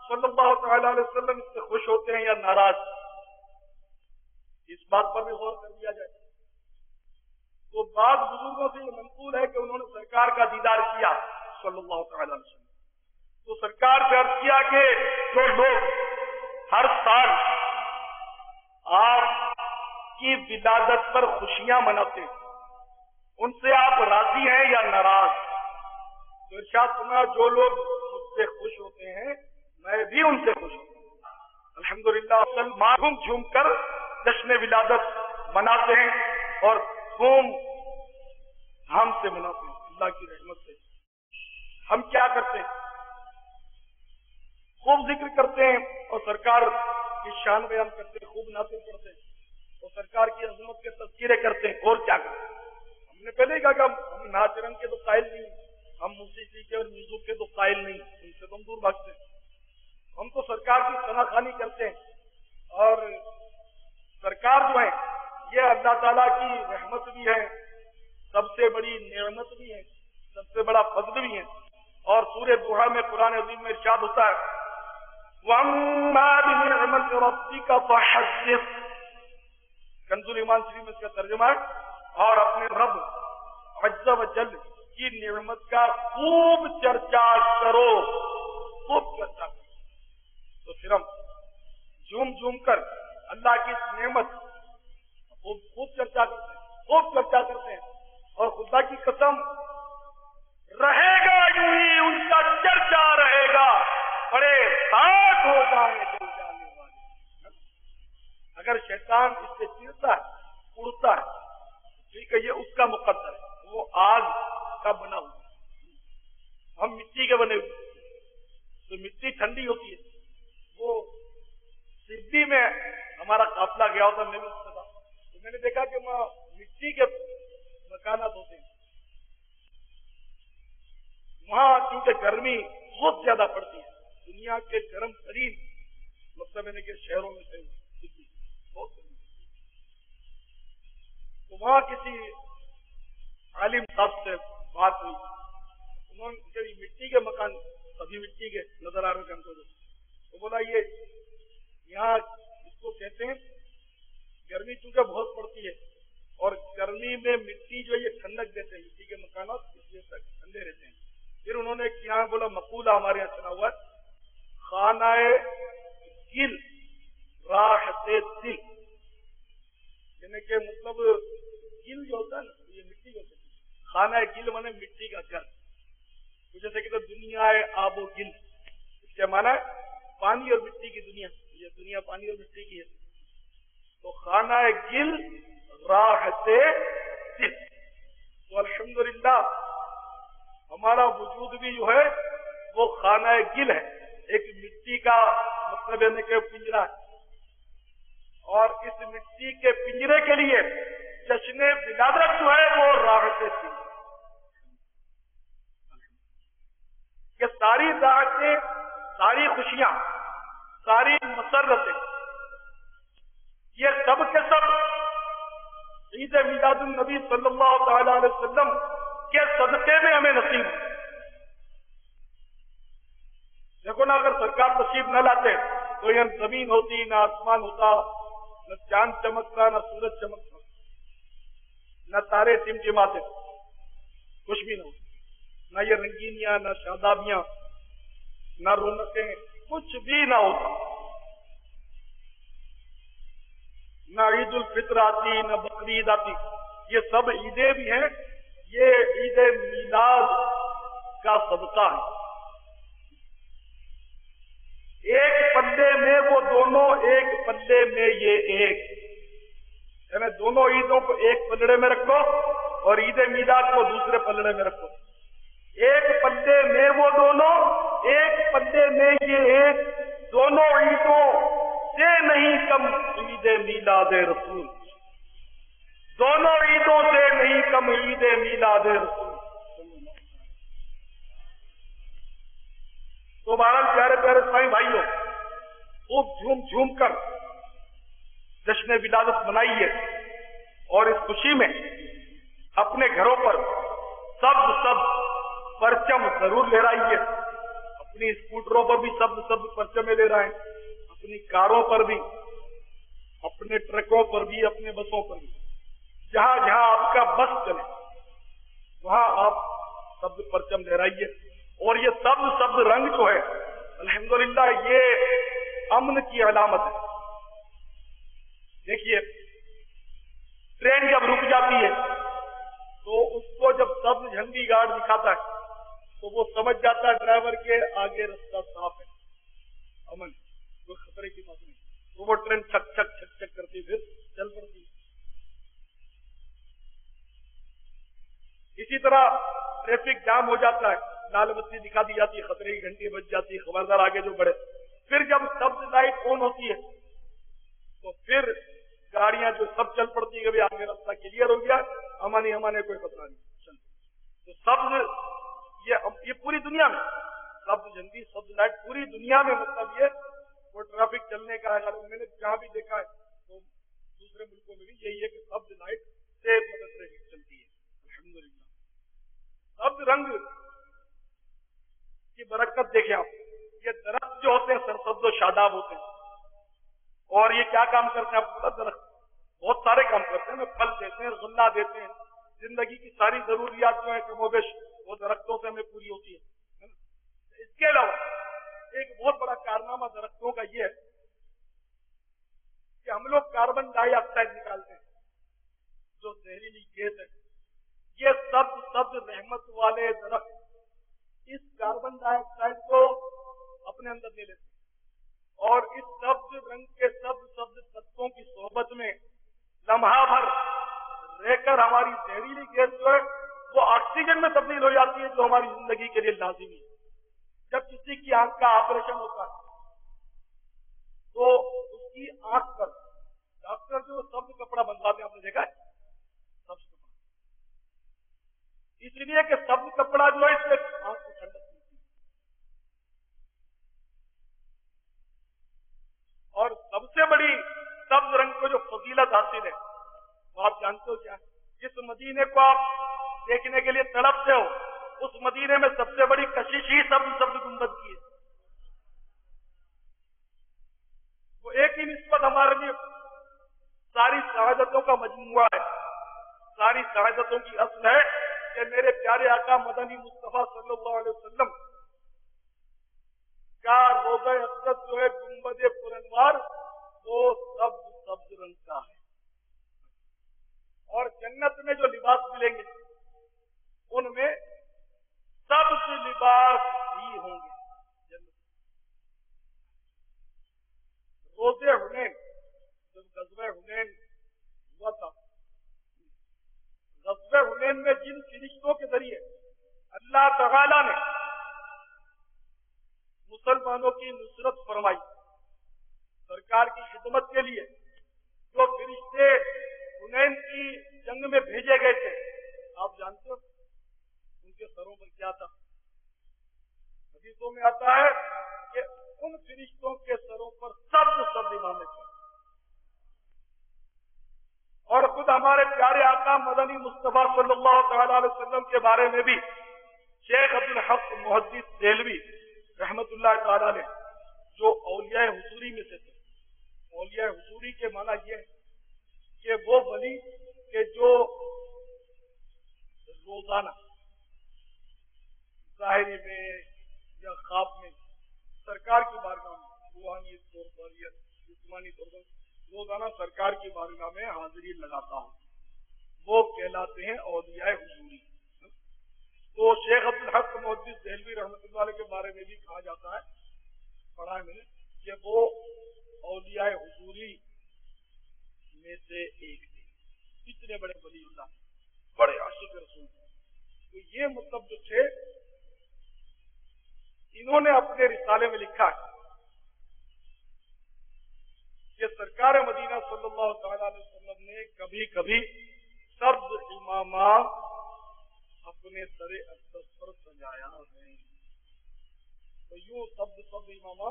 صلی اللہ تعالی علیہ وسلم اس سے خوش ہوتے ہیں یا ناراض، اس بات پر بھی غور کر دیا جائے. تو بعض بزرگوں سے یہ منقول ہے کہ انہوں نے سرکار کا دیدار کیا صلی اللہ تعالی علیہ وسلم. تو سرکار سے عرض کیا کہ جو لوگ ہر سال آپ کی ولادت پر خوشیاں مناتے ہیں ان سے آپ راضی ہیں یا ناراض؟ تو ارشاد فرمایا جو لوگ مجھ سے خوش ہوتے ہیں میں بھی ان سے خوش ہوں. الحمدللہ جھوم جھوم کر جشن ولادت مناتے ہیں اور دھوم دھام سے مناتے ہیں. اللہ کی رحمت سے ہم کیا کرتے ہیں؟ خوب ذکر کرتے ہیں اور سرکار کی شان بیان کرتے ہیں، خوب نعتیں پڑھتے ہیں اور سرکار کی عظمت کے تذکرے کرتے ہیں. اور کیا کرتے ہیں؟ ہم نے پہلے ہی کہا کہ ہم ناچ رنگ کے تو قائل نہیں، ہم موسیقی کے اور میوزک کے تو قائل نہیں، ان سے تو ہم دور بھاگتے ہیں. ہم تو سرکار کی ثنا خوانی کرتے ہیں اور سرکار جو ہے یہ اللہ تعالیٰ کی رحمت بھی ہے، سب سے بڑی نعمت بھی ہے، سب سے بڑا فضل بھی ہے. اور سورہ دوحہ میں قرآن عظیم میں ارشاد ہوتا ہے وَأَمَّا بِنِعْمَةِ رَبِّكَ فَحَدِّثْ. کنز الایمان شریف میں اس کا ترجمہ ہے اور اپنے رب عز و جل کی نعمت کا خوب چرچا کرو، خوب چرچا کرو. تو پھر ہم جھوم جھوم کر اللہ کی اس نعمت خوب چرچا کرتے ہیں، خوب چرچا کرتے ہیں. اور خدا کی قسم رہے گا یوں ہی، ان کا چرچا رہے گا، بڑے خاک ہو جائیں جل جانے والے. اگر شیطان اس سے چڑتا ہے، اڑتا ہے، ٹھیک ہے، یہ اس کا مقدر ہے، وہ آگ کا بنا ہوا ہے، ہم مٹی کے بنے ہوئے. تو مٹی ٹھنڈی ہوتی ہے. وہ سدھی میں ہمارا قافلہ گیا ہوتا، میں نے دیکھا کہ مٹی کے مکانات ہوتے ہیں، وہاں چونکہ گرمی بہت زیادہ پڑتی ہے، دنیا کے گرم ترین مطلب ہے کہ شہروں میں سے دلی بہت گرمی، تو وہاں کسی عالم صاحب سے بات ہوئی، انہوں نے مٹی کے مکان سبھی مٹی کے نظر آ رہے تھے ہم کو، تو بولا یہ یہاں اس کو کہتے ہیں گرمی چونکہ بہت پڑتی ہے اور گرمی میں مٹی جو یہ ٹھنڈک دیتے ہیں، مٹی کے مکانات اس لیے ٹھنڈے رہتے ہیں۔ پھر انہوں نے یہاں بولا مقولہ ہمارے یہاں چلا ہوا ہے، خانہ گل راحت دل، یعنی کہ مطلب گل جو ہوتا ہے نا یہ مٹی کا ہوتا ہے، خانہ گل مانے مٹی کا گھر، جیسے کہ دنیا ہے آب و گل، اس کے معنی ہے پانی اور مٹی کی دنیا، یہ دنیا پانی اور مٹی کی ہے، تو خانہ گل راحت دل، تو الحمدللہ ہمارا وجود بھی جو ہے وہ خانہ گل ہے، ایک مٹی کا مطلب ہے کہ پنجرا ہے، اور اس مٹی کے پنجرے کے لیے جشن ولادت جو ہے وہ راحت دل، کہ ساری راحتیں، ساری خوشیاں، ساری مسرتیں، یہ سب کے سب عید میلاد النبی صلی اللہ تعالی علیہ وسلم کے صدقے میں ہمیں نصیب ہے۔ دیکھو نا، اگر سرکار تشریف نہ لاتے تو یہ زمین ہوتی، نہ آسمان ہوتا، نہ چاند چمکتا، نہ سورج چمکتا، نہ تارے ٹمٹماتے، کچھ بھی نہ ہوتا، نہ یہ رنگینیاں، نہ شادابیاں، نہ رونقیں، کچھ بھی نہ ہوتا، نہ عید الفطر آتی، نہ بقرعید آتی، یہ سب عیدیں بھی ہیں، یہ عید میلاد کا صدقہ ہے۔ ایک پلے میں وہ دونوں، ایک پلے میں یہ ایک، یعنی دونوں عیدوں کو ایک پلڑے میں رکھو اور عید میلاد کو دوسرے پلڑے میں رکھو، ایک پلے میں وہ دونوں، ایک پلے میں یہ ایک، دونوں عیدوں سے نہیں کم عید میلاد رسول، دونوں عیدوں سے نہیں کم عید میلاد رسول۔ تو بہرحال پیارے پیارے سائیں بھائیوں، خوب جھوم جھوم کر جشن ولادت منائیے، اور اس خوشی میں اپنے گھروں پر سب پرچم ضرور لہرائیے، اپنی اسکوٹروں پر بھی سب پرچمیں لہرائیں، اپنی کاروں پر بھی، اپنے ٹرکوں پر بھی، اپنے بسوں پر بھی، جہاں جہاں آپ کا بس چلے وہاں آپ سب پرچم لہرائیے، اور یہ سب رنگ جو ہے الحمدللہ یہ امن کی علامت ہے۔ دیکھیے ٹرین جب رک جاتی ہے تو اس کو جب سب جھنڈی گارڈ دکھاتا ہے تو وہ سمجھ جاتا ہے ڈرائیور کے آگے رستہ صاف ہے، امن، کوئی خطرے کی بات نہیں، تو وہ ٹرین چھک چھک کرتی پھر چل پڑتی ہے۔ اسی طرح ٹریفک جام ہو جاتا ہے، لال بتی دکھا دی جاتی ہے، خطرے کی گھنٹی بج جاتی ہے، خبردار آگے جو بڑھے، پھر جب سبز لائٹ آن ہوتی ہے تو پھر گاڑیاں جو سب چل پڑتی ہے کہ آگے راستہ کلیئر ہو گیا، ہمانے کوئی خطرہ نہیں، تو سبز یہ پوری دنیا میں سبز جھنڈی، سبز لائٹ پوری دنیا میں مطلب یہ وہ ٹریفک چلنے کا ہے۔ میں نے جہاں بھی دیکھا ہے تو دوسرے ملکوں میں بھی یہی ہے کہ سبز لائٹ سے مدد ٹریفک چلتی ہے الحمدللہ۔ سبز رنگ کی برکت دیکھیں آپ، یہ درخت جو ہوتے ہیں سرسبز و شاداب ہوتے ہیں، اور یہ کیا کام کرتے ہیں؟ آپ درخت بہت سارے کام کرتے ہیں، پھل دیتے ہیں، غلہ دیتے ہیں، زندگی کی ساری ضروریات جو ہے کم و بیش وہ درختوں سے ہمیں پوری ہوتی ہے۔ اس کے علاوہ ایک بہت بڑا کارنامہ درختوں کا یہ ہے کہ ہم لوگ کاربن ڈائی آکسائڈ نکالتے ہیں جو زہریلی گیس ہے، یہ سب رحمت والے درخت اس کاربن ڈائی آکسائڈ کو اپنے اندر لے لیتے ہیں، اور اس سبز رنگ کے سبز پتوں کی صحبت میں لمحہ بھر رہ کر ہماری زہریلی گیس جو ہے وہ آکسیجن میں تبدیل ہو جاتی ہے، جو ہماری زندگی کے لیے لازمی ہے۔ جب کسی کی آنکھ کا آپریشن ہوتا ہے تو اس کی آنکھ پر ڈاکٹر جو سبز کپڑا بندھواتے ہیں، آپ نے دیکھا ہے، اس لیے کہ سبز کپڑا جو ہے اس سے آنکھ کو ٹھنڈک ملتی ہے. اور سب سے بڑی سبز رنگ کو جو فضیلت حاصل ہے وہ آپ جانتے ہو کیا؟ جس مدینے کو آپ دیکھنے کے لیے تڑپتے ہو اس مدینے میں سب سے بڑی کشش ہی سبز گنبد کی ہے. وہ ایک ہی نسبت ہمارے لیے ساری سعادتوں کا مجموعہ ہے. ساری سعادتوں کی اصل ہے کہ میرے پیارے آقا مدنی مصطفیٰ صلی اللہ علیہ وسلم کا روضہ اقدس جو ہے گنبد پرانوار وہ سبز رنگ کا ہے. اور جنت میں جو لباس ملیں گے ان میں سبز لباس بھی ہوں گے. روزے حنین جب غزوہ حنین ہوا تھا، غزوہ حنین میں جن فرشتوں کے ذریعے اللہ تعالی نے مسلمانوں کی نصرت فرمائی، سرکار کی خدمت کے لیے جو فرشتے حنین کی جنگ میں بھیجے گئے تھے، آپ جانتے ہو ان کے سروں پر کیا تھا؟ حدیثوں میں آتا ہے کہ ان فرشتوں کے سروں پر سبز امامے تھے. اور خود ہمارے پیارے آقا مدنی مصطفیٰ صلی اللہ تعالی علیہ وسلم کے بارے میں بھی شیخ عبدالحق محدث دہلوی رحمت اللہ تعالی نے جو اولیاء حضوری میں سے تھے. اولیاء حضوری کے معنی یہ ہے کہ وہ ولی کہ جو روزانہ ظاہری میں یا خواب میں سرکار کی بارگاہ میں روحانی طور پر یا جسمانی طور پر روزانہ سرکار کی بارگاہ میں حاضری لگاتا ہوں، وہ کہلاتے ہیں اولیاء حضوری. تو شیخ عبدالحق محدث دہلوی رحمۃ اللہ علیہ کے بارے میں بھی کہا جاتا ہے، پڑھا ہے میں نے، کہ وہ اولیاء حضوری میں سے ایک تھے. اتنے بڑے ولی اللہ، بڑے عاشق رسول. تو یہ مطلب جو تھے انہوں نے اپنے رسالے میں لکھا ہے کہ سرکار مدینہ صلی اللہ تعالی علیہ وسلم نے کبھی کبھی سبز امامہ اپنے سر اقدس پر سجایا ہے. تو یوں سبز امامہ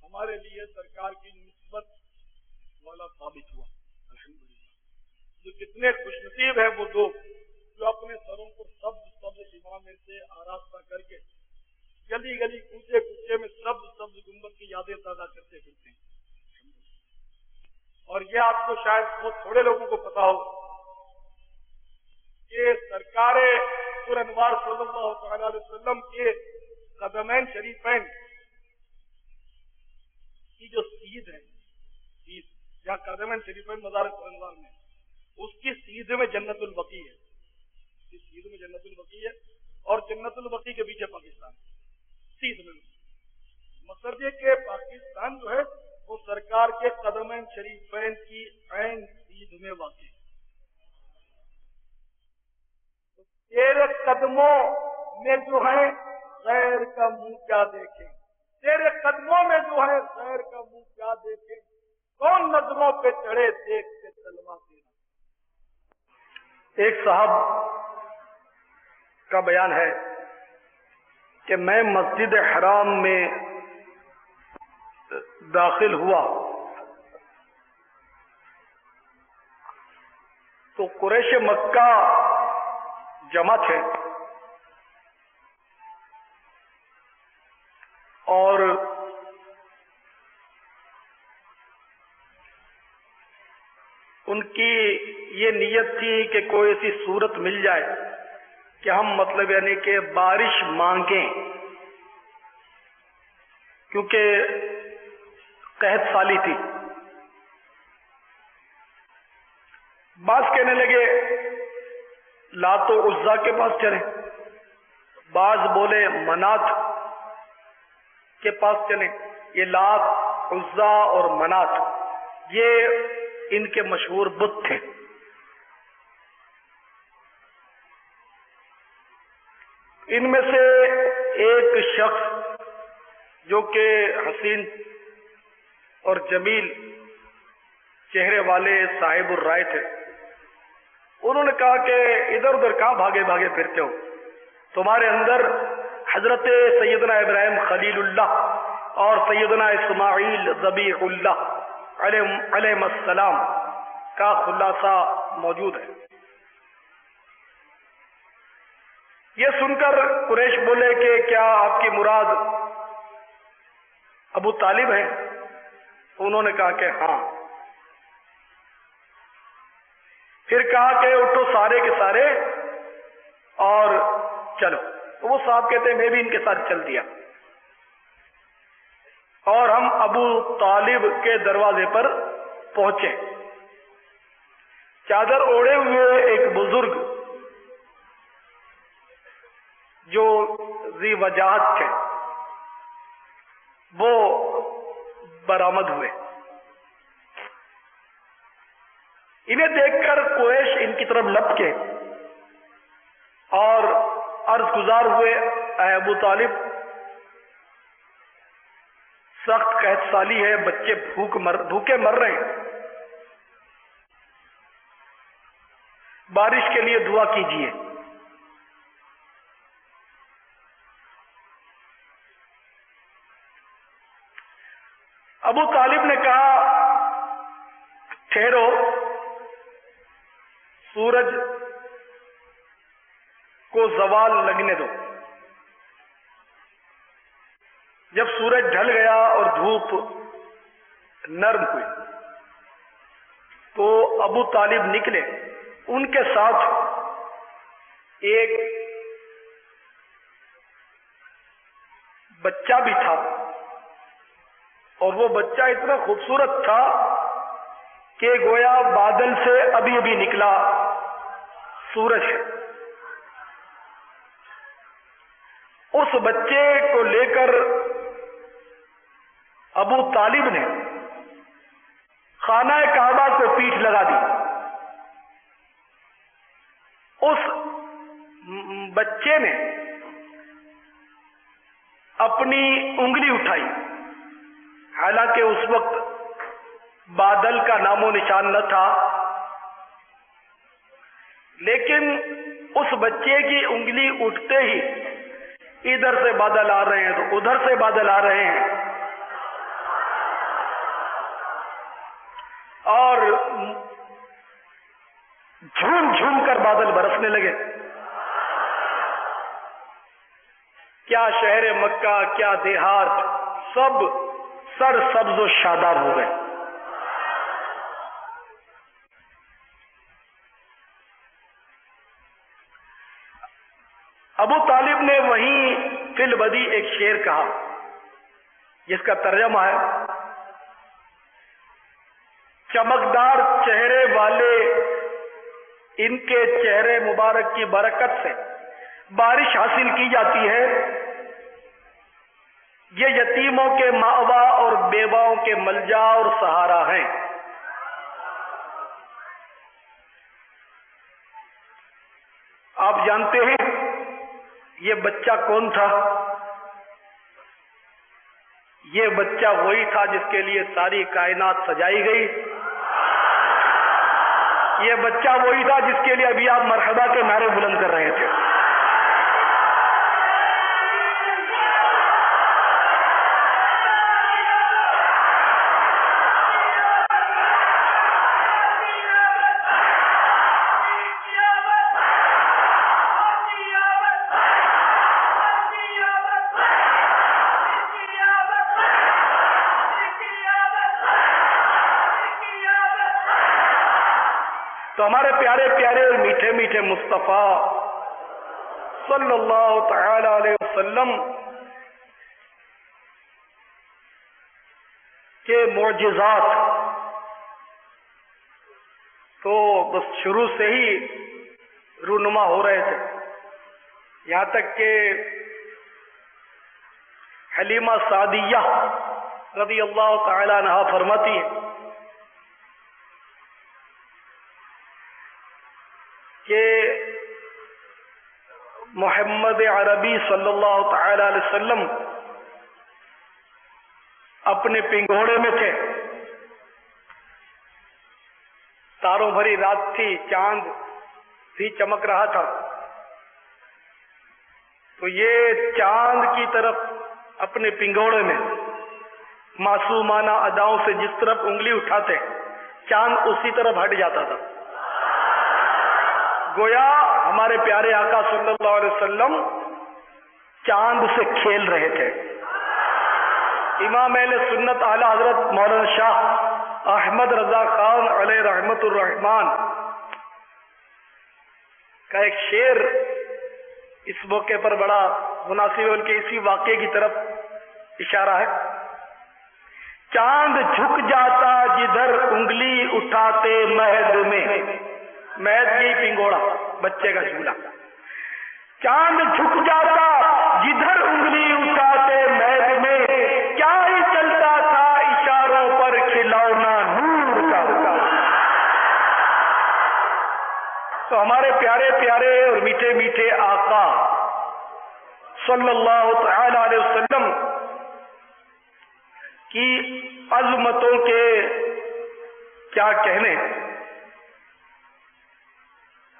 ہمارے لیے سرکار کی نسبت والا ثابت ہوا. الحمدللہ جو کتنے خوش نصیب ہیں وہ لوگ جو اپنے سروں کو سبز امامے سے آراستہ کر کے گلی گلی کوچے کوچے میں سبز گنبد کی یادیں تازہ کرتے پھرتے ہیں. اور یہ آپ کو شاید بہت تھوڑے لوگوں کو پتا ہو کہ سرکار پرانوار صلی اللہ تعالی علیہ وسلم کے قدمین شریفین کی جو سید ہے، سید یا قدمین شریفین مزار پرانوار میں، اس کی سید میں جنت البقیع ہے. اس کی سید میں جنت البقیع ہے اور جنت البقیع کے پیچھے پاکستان سید میں. مقصد یہ کہ پاکستان جو ہے وہ سرکار کے قدمین شریفین کی عین سید میں واقع ہے. تیرے قدموں میں جو ہے غیر کا منہ کیا دیکھیں، تیرے قدموں میں جو ہے غیر کا منہ کیا دیکھیں، کون نظروں پہ چڑھے دیکھ کے تلوا تیرا. ایک صاحب کا بیان ہے کہ میں مسجد حرام میں داخل ہوا تو قریش مکہ جمع تھے اور ان کی یہ نیت تھی کہ کوئی ایسی صورت مل جائے کہ ہم مطلب یعنی کہ بارش مانگیں، کیونکہ قحط سالی تھی. بعض کہنے لگے لات و عزا کے پاس چلیں، بعض بولے منات کے پاس چلیں. یہ لات، عزا اور منات یہ ان کے مشہور بت تھے. ان میں سے ایک شخص جو کہ حسین اور جمیل چہرے والے صاحب الرائے تھے، انہوں نے کہا کہ ادھر ادھر کہاں بھاگے بھاگے پھرتے ہو؟ تمہارے اندر حضرت سیدنا ابراہیم خلیل اللہ اور سیدنا اسماعیل ذبیح اللہ علیہ السلام کا خلاصہ موجود ہے۔ یہ سن کر قریش بولے کہ کیا آپ کی مراد ابو طالب ہے؟ انہوں نے کہا کہ ہاں۔ پھر کہا کہ اٹھو سارے کے سارے اور چلو۔ تو وہ صاحب کہتے ہیں میں بھی ان کے ساتھ چل دیا، اور ہم ابو طالب کے دروازے پر پہنچے۔ چادر اوڑے ہوئے ایک بزرگ جو ذی وجاہت تھے وہ برآمد ہوئے۔ انہیں دیکھ کر قریش ان کی طرف لپکے اور عرض گزار ہوئے، اے ابو طالب، سخت قحط سالی ہے، بچے بھوکے مر رہے ہیں، بارش کے لیے دعا کیجیے۔ ابو طالب نے کہا ٹھہرو، سورج کو زوال لگنے دو۔ جب سورج ڈھل گیا اور دھوپ نرم ہوئی تو ابو طالب نکلے۔ ان کے ساتھ ایک بچہ بھی تھا، اور وہ بچہ اتنا خوبصورت تھا کہ گویا بادل سے ابھی ابھی نکلا سورج ہے۔ اس بچے کو لے کر ابو طالب نے خانہ کعبہ کو پیٹھ لگا دی۔ اس بچے نے اپنی انگلی اٹھائی، حالانکہ اس وقت بادل کا نام و نشان نہ تھا، لیکن اس بچے کی انگلی اٹھتے ہی ادھر سے بادل آ رہے ہیں تو ادھر سے بادل آ رہے ہیں، اور جھوم جھوم کر بادل برسنے لگے۔ کیا شہر مکہ، کیا دیہات، سب سر سبز و شاداب ہو گئے۔ ابو طالب نے وہیں فی البدی ایک شعر کہا جس کا ترجمہ ہے، چمکدار چہرے والے ان کے چہرے مبارک کی برکت سے بارش حاصل کی جاتی ہے، یہ یتیموں کے مأوا اور بیواؤں کے ملجا اور سہارا ہیں۔ آپ جانتے ہیں یہ بچہ کون تھا؟ یہ بچہ وہی تھا جس کے لیے ساری کائنات سجائی گئی۔ یہ بچہ وہی تھا جس کے لیے ابھی آپ مرحبا کے نعرے بلند کر رہے تھے۔ تو ہمارے پیارے پیارے اور میٹھے میٹھے مصطفیٰ صلی اللہ تعالی علیہ وسلم کے معجزات تو بس شروع سے ہی رونما ہو رہے تھے، یہاں تک کہ حلیمہ سعدیہ رضی اللہ تعالی عنہا فرماتی ہیں کہ محمد عربی صلی اللہ تعالی علیہ وسلم اپنے پنگھوڑے میں تھے، تاروں بھری رات تھی، چاند بھی چمک رہا تھا تو یہ چاند کی طرف اپنے پنگوڑے میں معصومانہ اداؤں سے جس طرف انگلی اٹھاتے چاند اسی طرف ہٹ جاتا تھا. گویا ہمارے پیارے آقا صلی اللہ علیہ وسلم چاند سے کھیل رہے تھے. امام اہل سنت اعلی حضرت مولانا شاہ احمد رضا خان علیہ رحمت الرحمان کا ایک شعر اس موقع پر بڑا مناسب ہے، ان کے اسی واقعے کی طرف اشارہ ہے. چاند جھک جاتا جدھر انگلی اٹھاتے مہد میں، مہد کی پنگوڑا بچے کا جھولا. چاند جھک جاتا جدھر انگلی اٹھاتے مہد میں، کیا ہی چلتا تھا اشاروں پر کھلونا نور کا. تو ہمارے پیارے پیارے اور میٹھے میٹھے آقا صلی اللہ تعالی علیہ وسلم کی عظمتوں کے کیا کہنے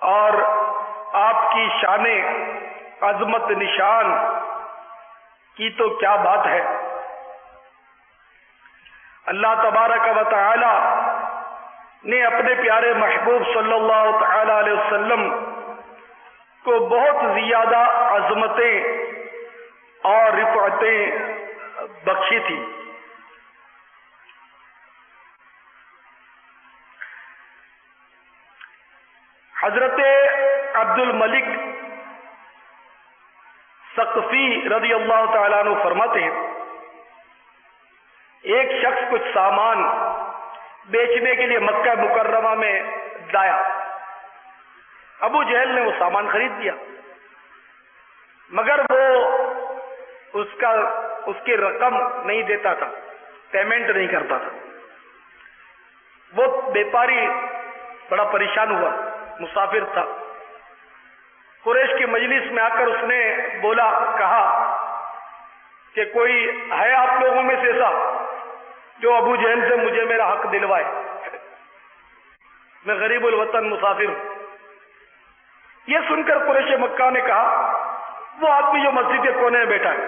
اور آپ کی شان عظمت نشان کی تو کیا بات ہے. اللہ تبارک و تعالی نے اپنے پیارے محبوب صلی اللہ تعالی علیہ وسلم کو بہت زیادہ عظمتیں اور رفعتیں بخشی تھی. حضرت عبد الملک ثقفی رضی اللہ تعالیٰ عنہ فرماتے ہیں ایک شخص کچھ سامان بیچنے کے لیے مکہ مکرمہ میں لایا. ابو جہل نے وہ سامان خرید دیا مگر وہ اس کی رقم نہیں دیتا تھا، پیمنٹ نہیں کرتا تھا. وہ بیپاری بڑا پریشان ہوا، مسافر تھا. قریش کی مجلس میں آ کر اس نے کہا کہ کوئی ہے آپ لوگوں میں سے ایسا جو ابو جہل سے مجھے میرا حق دلوائے، میں غریب الوطن مسافر ہوں. یہ سن کر قریش مکہ نے کہا وہ آدمی جو مسجد کے کونے میں بیٹھا ہے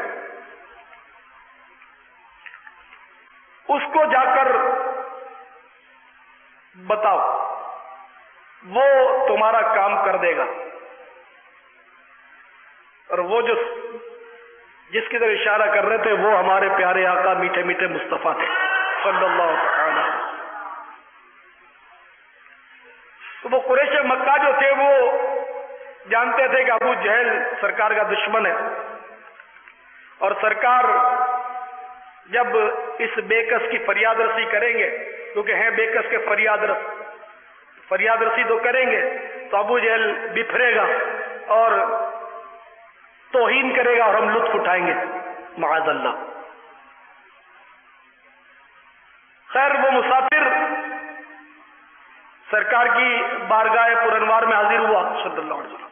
اس کو جا کر بتاؤ، وہ تمہارا کام کر دے گا. اور وہ جس کی طرف اشارہ کر رہے تھے وہ ہمارے پیارے آقا میٹھے میٹھے مصطفیٰ تھے صلی اللہ علیہ وسلم. تو وہ قریش مکہ جو تھے وہ جانتے تھے کہ ابو جہل سرکار کا دشمن ہے، اور سرکار جب اس بے کس کی فریاد رسی کریں گے، کیونکہ ہیں بے کس کے فریاد رسی تو کریں گے تو ابو جہل بفرے گا اور توہین کرے گا اور ہم لطف اٹھائیں گے معاذ اللہ. خیر وہ مسافر سرکار کی بارگاہ پرانوار میں حاضر ہوا صلی اللہ علیہ وسلم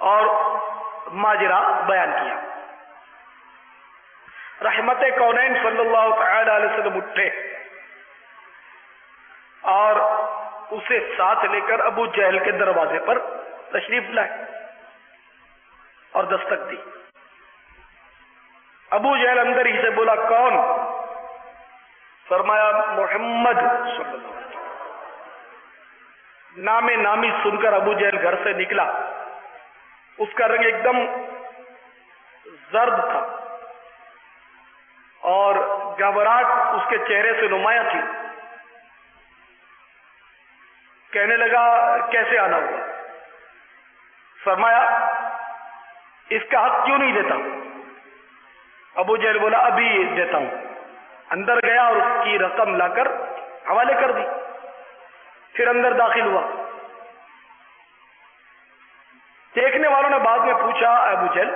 اور ماجرا بیان کیا. رحمت کونین صلی اللہ تعالی علیہ وسلم اٹھے اور اسے ساتھ لے کر ابو جہل کے دروازے پر تشریف لائے اور دستک دی. ابو جہل اندر ہی سے بولا کون؟ فرمایا محمد صلی اللہ علیہ وسلم. نام نامی سن کر ابو جہل گھر سے نکلا. اس کا رنگ ایک دم زرد تھا اور گھبراہٹ اس کے چہرے سے نمایاں تھی. کہنے لگا کیسے آنا ہوا؟ فرمایا اس کا حق کیوں نہیں دیتا؟ ابو جہل بولا ابھی دیتا ہوں. اندر گیا اور اس کی رقم لا کر حوالے کر دی. پھر اندر داخل ہوا. دیکھنے والوں نے بعد میں پوچھا ابو جہل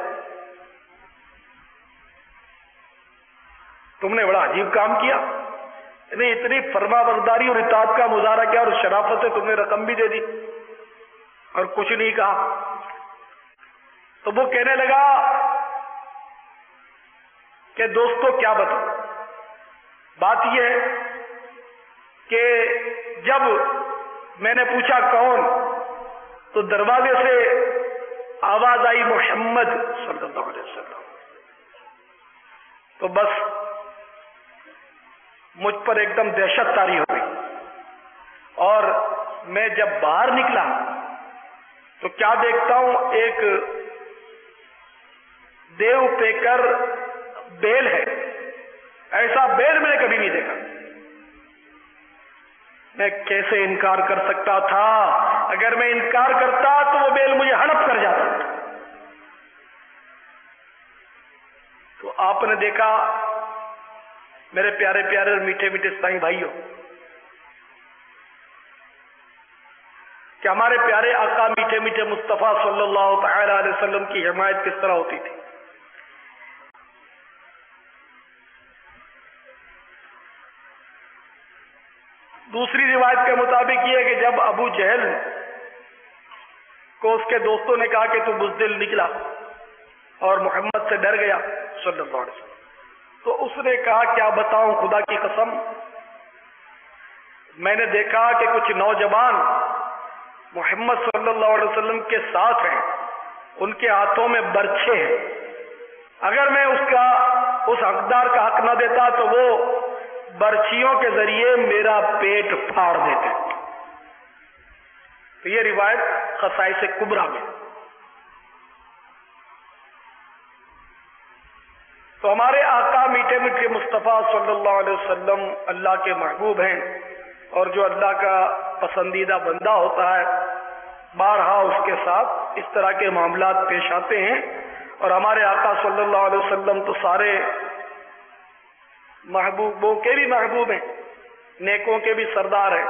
تم نے بڑا عجیب کام کیا، یعنی اتنی فرما برداری اور اطاعت کا مظاہرہ کیا اور شرافت سے تم نے رقم بھی دے دی اور کچھ نہیں کہا. تو وہ کہنے لگا کہ دوستو کیا بتاؤں، بات یہ ہے کہ جب میں نے پوچھا کون تو دروازے سے آواز آئی محمد صلی اللہ علیہ وسلم. تو بس مجھ پر ایک دم دہشت طاری ہو گئی. اور میں جب باہر نکلا تو کیا دیکھتا ہوں، ایک دیو پیکر بیل ہے. ایسا بیل میں نے کبھی نہیں دیکھا. میں کیسے انکار کر سکتا تھا؟ اگر میں انکار کرتا تو وہ بیل مجھے ہڑپ کر جاتا. تو آپ نے دیکھا میرے پیارے پیارے اور میٹھے میٹھے اسلامی بھائیوں کہ ہمارے پیارے آقا میٹھے میٹھے مصطفیٰ صلی اللہ تعالی علیہ وسلم کی حمایت کس طرح ہوتی تھی. دوسری روایت کے مطابق یہ ہے کہ جب ابو جہل کو اس کے دوستوں نے کہا کہ تو بزدل نکلا اور محمد سے ڈر گیا صلی اللہ علیہ وسلم، تو اس نے کہا کیا بتاؤں خدا کی قسم، میں نے دیکھا کہ کچھ نوجوان محمد صلی اللہ علیہ وسلم کے ساتھ ہیں، ان کے ہاتھوں میں برچھے ہیں. اگر میں اس حقدار کا حق نہ دیتا تو وہ برچھیوں کے ذریعے میرا پیٹ پھاڑ دیتے. تو یہ روایت خصائص کبریٰ میں. تو ہمارے آقا میٹھے میٹھے مصطفیٰ صلی اللہ علیہ وسلم اللہ کے محبوب ہیں، اور جو اللہ کا پسندیدہ بندہ ہوتا ہے بارہا اس کے ساتھ اس طرح کے معاملات پیش آتے ہیں. اور ہمارے آقا صلی اللہ علیہ وسلم تو سارے محبوبوں کے بھی محبوب ہیں، نیکوں کے بھی سردار ہیں،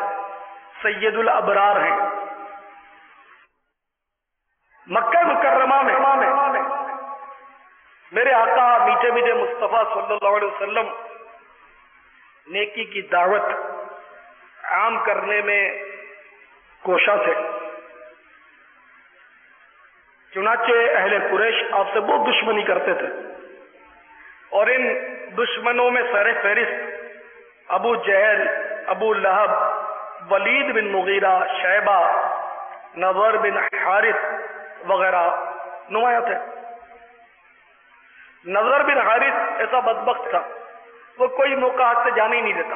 سید الابرار ہیں. مکہ مکرمہ میں میرے آقا میٹھے میٹھے مصطفیٰ صلی اللہ علیہ وسلم نیکی کی دعوت عام کرنے میں کوشاں تھے. چنانچہ اہل قریش آپ سے بہت دشمنی کرتے تھے، اور ان دشمنوں میں سر فہرست ابو جہل، ابو لہب، ولید بن مغیرہ، شیبہ، نضر بن حارث وغیرہ نمایاں تھے. نضر بن حارث ایسا بدبخت تھا، وہ کوئی موقع ہاتھ سے جانے ہی نہیں دیتا.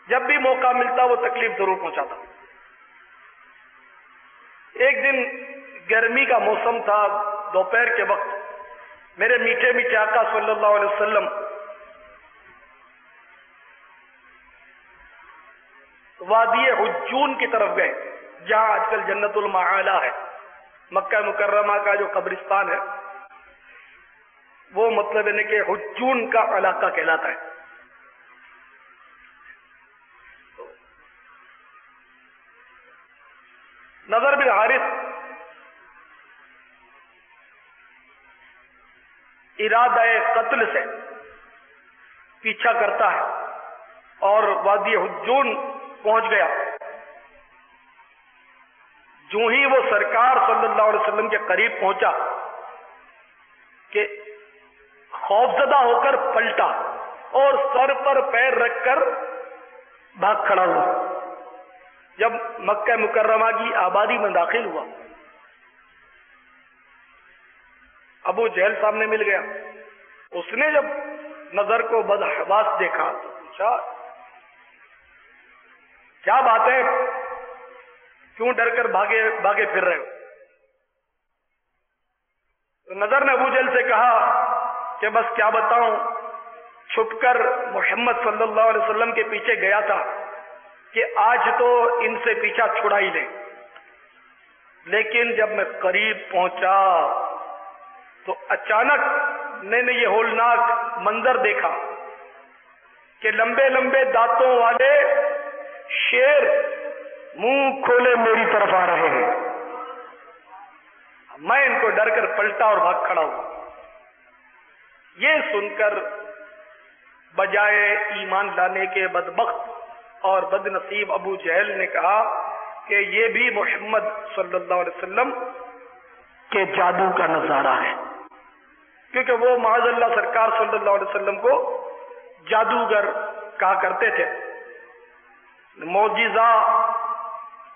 جب بھی موقع ملتا وہ تکلیف ضرور پہنچاتا. ایک دن گرمی کا موسم تھا، دوپہر کے وقت میرے میٹھے میٹھے آقا صلی اللہ علیہ وسلم وادی حجون کی طرف گئے، جہاں آج کل جنت المعالی ہے. مکہ مکرمہ کا جو قبرستان ہے وہ مطلب ہے کہ حجون کا علاقہ کہلاتا ہے. نضر بن حارث ارادہ قتل سے پیچھا کرتا ہے اور وادی حجون پہنچ گیا. جو ہی وہ سرکار صلی اللہ علیہ وسلم کے قریب پہنچا کہ خوفزدہ ہو کر پلٹا اور سر پر پیر رکھ کر بھاگ کھڑا ہوا. جب مکہ مکرمہ کی آبادی میں داخل ہوا، ابو جہل سامنے مل گیا. اس نے جب نظر کو بدحواس دیکھا تو پوچھا کیا بات ہے، کیوں ڈر کر بھاگے پھر رہے ہو؟ تو نظر نے ابو جہل سے کہا کہ بس کیا بتاؤں، چھپ کر محمد صلی اللہ علیہ وسلم کے پیچھے گیا تھا کہ آج تو ان سے پیچھا چھڑا ہی لیں. لیکن جب میں قریب پہنچا تو اچانک میں نے یہ ہولناک منظر دیکھا کہ لمبے لمبے دانتوں والے شیر منہ کھولے میری طرف آ رہے ہیں. میں ان کو ڈر کر پلٹا اور بھاگ کھڑا ہوا. یہ سن کر بجائے ایمان لانے کے بدبخت اور بد نصیب ابو جہل نے کہا کہ یہ بھی محمد صلی اللہ علیہ وسلم کے جادو کا نظارہ ہے، کیونکہ وہ معاذ اللہ سرکار صلی اللہ علیہ وسلم کو جادوگر کہا کرتے تھے. معجزہ